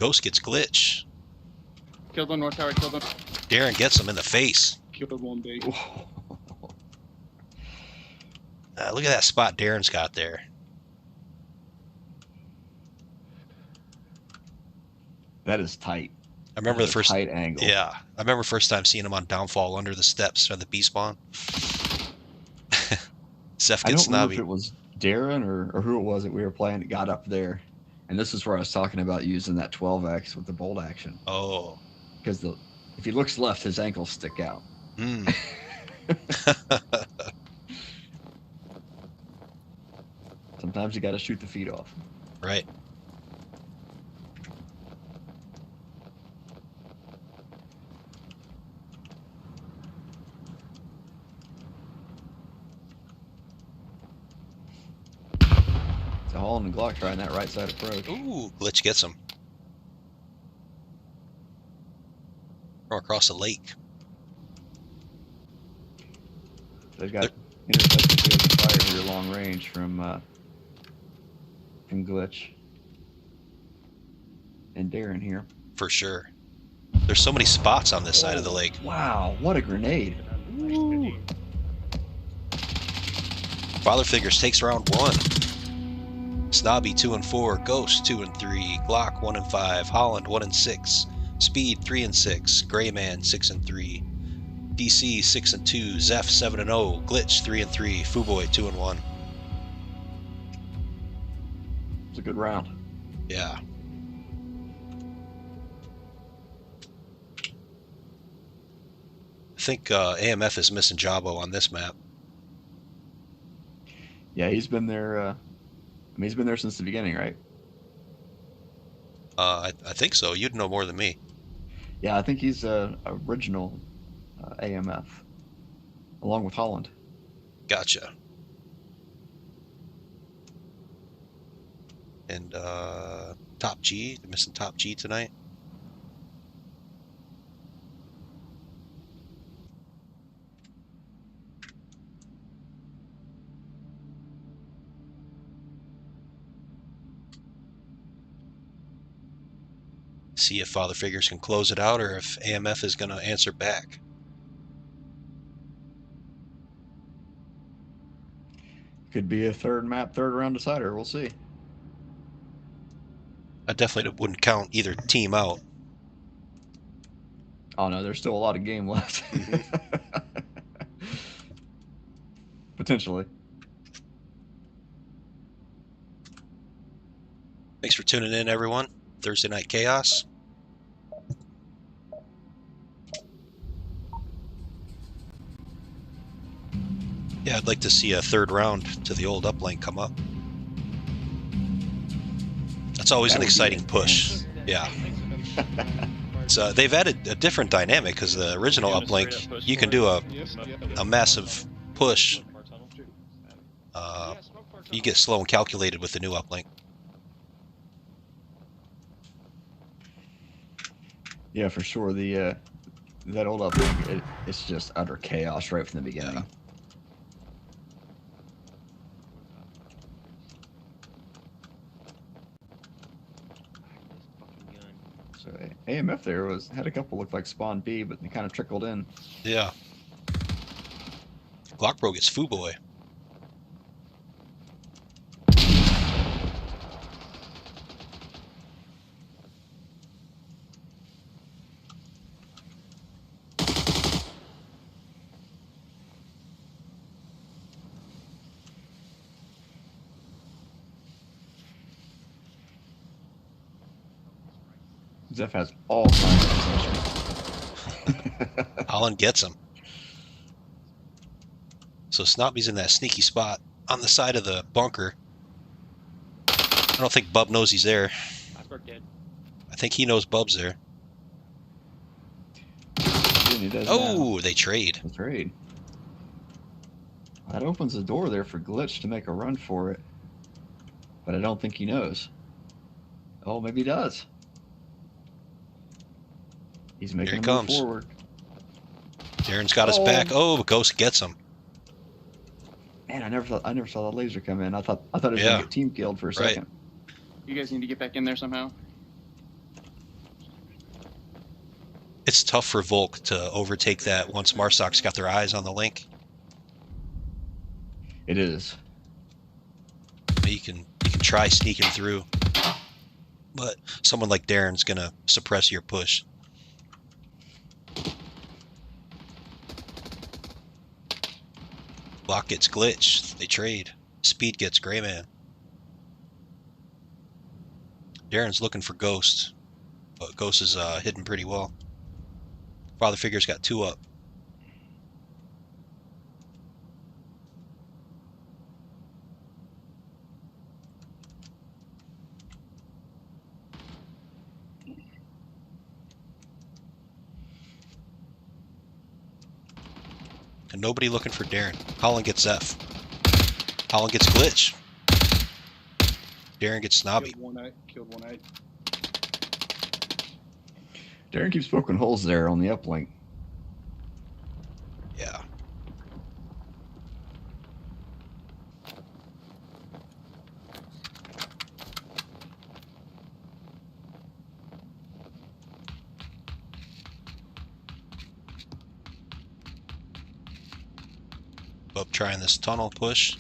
Ghost gets Glitch. Killed one north tower, killed one. Darren gets him in the face. Killed one B. Look at that spot Darren's got there. That is tight. I remember the first tight angle. Yeah, I remember first time seeing him on downfall under the steps of the B spawn. Zeph I gets don't know Snobby. if it was Darren or who it was that we were playing that got up there, and this is where I was talking about using that 12X with the bolt action. Oh. Because if he looks left, his ankles stick out. Sometimes you got to shoot the feet off. Right. So Holland and Glock trying that right side approach. Ooh, Glitch gets him. From across the lake. They've got intercepted field of fire here long range from Glitch and Darren here. For sure. There's so many spots on this side of the lake. Wow, what a grenade. Ooh. Father Figures takes round 1. Snobby 2 and 4, Ghost 2 and 3, Glock 1 and 5, Holland 1 and 6, Speed 3 and 6, Gray Man 6 and 3, DC 6 and 2, Zeph 7 and 0, Glitch 3 and 3, Fuboy 2 and 1. It's a good round. Yeah. I think AMF is missing Jabo on this map. Yeah, he's been there. He's been there since the beginning, right? I think so. You'd know more than me. Yeah, I think he's original AMF, along with Holland. Gotcha. And Top G, they're missing Top G tonight. See if Father Figures can close it out or if AMF is going to answer back. Could be a third round decider. We'll see. I definitely wouldn't count either team out. Oh no, there's still a lot of game left. Potentially. Thanks for tuning in, everyone. Thursday Night Chaos. Yeah, I'd like to see a third round to the old uplink come up. That's always an exciting push. Yeah. So they've added a different dynamic because the original uplink, you can do a massive push. You get slow and calculated with the new uplink. Yeah, for sure. The that old uplink, it's just utter chaos right from the beginning. Yeah. So AMF there had a couple look like spawn B, but they kind of trickled in. Yeah. Glock Pro gets Foo Boy. Zeph has all kinds of potential. Holland gets him. So Snobby's in that sneaky spot on the side of the bunker. I don't think Bub knows he's there. I think he knows Bub's there. He does Oh, now. they trade. They trade. That opens the door there for Glitch to make a run for it. But I don't think he knows. Oh, maybe he does. He's making Here he a move comes. forward. Darren's got his back. Oh, but Ghost gets him. Man, I never saw the laser come in. I thought it was Yeah. gonna get team killed for a second. You guys need to get back in there somehow. It's tough for Volk to overtake that once Marsoc's got their eyes on the link. It is. You can try sneaking through, but someone like Darren's gonna suppress your push. Block gets Glitch. They trade. Speed gets Gray Man. Darren's looking for Ghost, but Ghost is hidden pretty well. Father Figure's got 2 up. And nobody looking for Darren. Holland gets F. Holland gets Glitch. Darren gets Snobby. Killed one eye. Darren keeps poking holes there on the uplink. Yeah. Bub trying this tunnel push.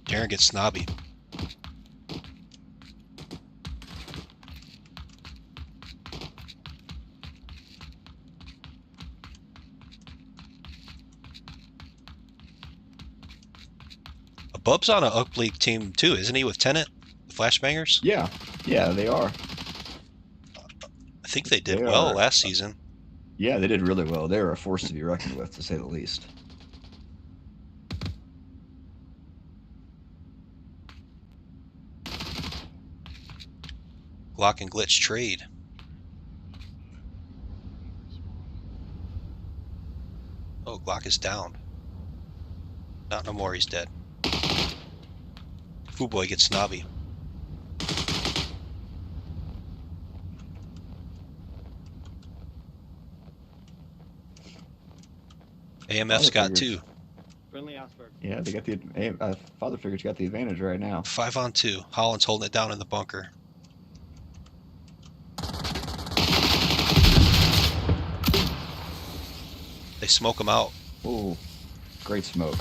Darren gets Snobby. Bub's on an up league team too, isn't he, with Tenet, the Flashbangers? Yeah, they are. I think they did They well are. last season. Yeah, they did really well. They were a force to be reckoned with, to say the least. Glock and Glitch trade. Oh, Glock is down. Not no more, he's dead. Foo Boy gets Snobby. AMF's got 2. Friendly Asperger. Yeah, they got the Father Figure's got the advantage right now. 5 on 2. Holland's holding it down in the bunker. They smoke him out. Oh, Great smoke.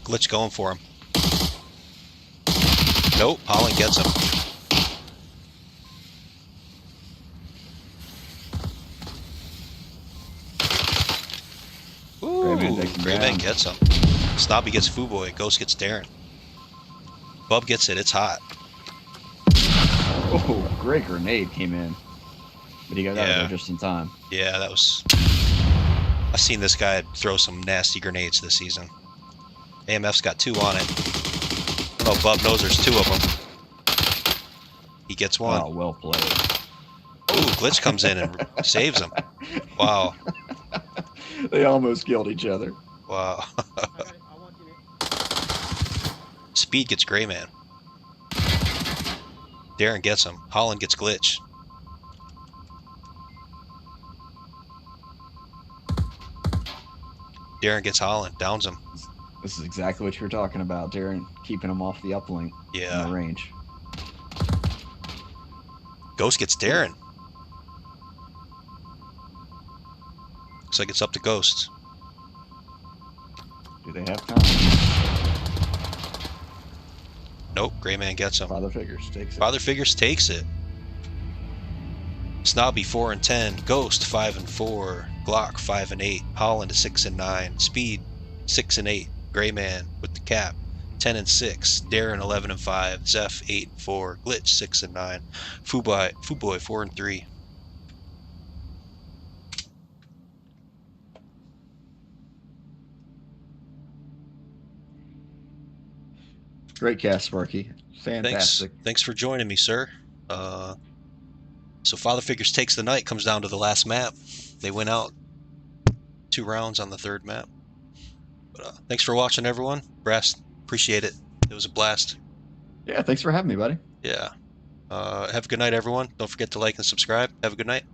Glitch going for him. Nope, Holland gets him. Ooh, Gray Man gets him. Snobby gets Fuboy. Ghost gets Darren. Bub gets it. It's hot. Oh, great grenade came in. But he got out of there just in time. Yeah, that was... I've seen this guy throw some nasty grenades this season. AMF's got 2 on it. Oh, Bub knows there's 2 of them. He gets 1. Oh, well played. Ooh, Glitch comes in and saves him. Wow. They almost killed each other. Wow. Speed gets Gray Man. Darren gets him. Holland gets Glitch. Darren gets Holland. Downs him. This is exactly what you were talking about, Darren. Keeping him off the uplink. Yeah. In the range. Ghost gets Darren. Looks like it's up to Ghost. Do they have time? Nope, Gray Man gets him. Father Figures takes it. Father Figures takes it. Snobby 4 and 10, Ghost 5 and 4, Glock 5 and 8, Holland 6 and 9, Speed 6 and 8, Gray Man with the cap 10 and 6, Darren 11 and 5, Zeph 8 and 4, Glitch 6 and 9, Fuboy 4 and 3. Great cast, Sparky. Fantastic. Thanks for joining me, sir. So Father Figures takes the night, comes down to the last map. They went out 2 rounds on the 3rd map. But thanks for watching, everyone. Brass, appreciate it. It was a blast. Yeah, thanks for having me, buddy. Yeah. Have a good night, everyone. Don't forget to like and subscribe. Have a good night.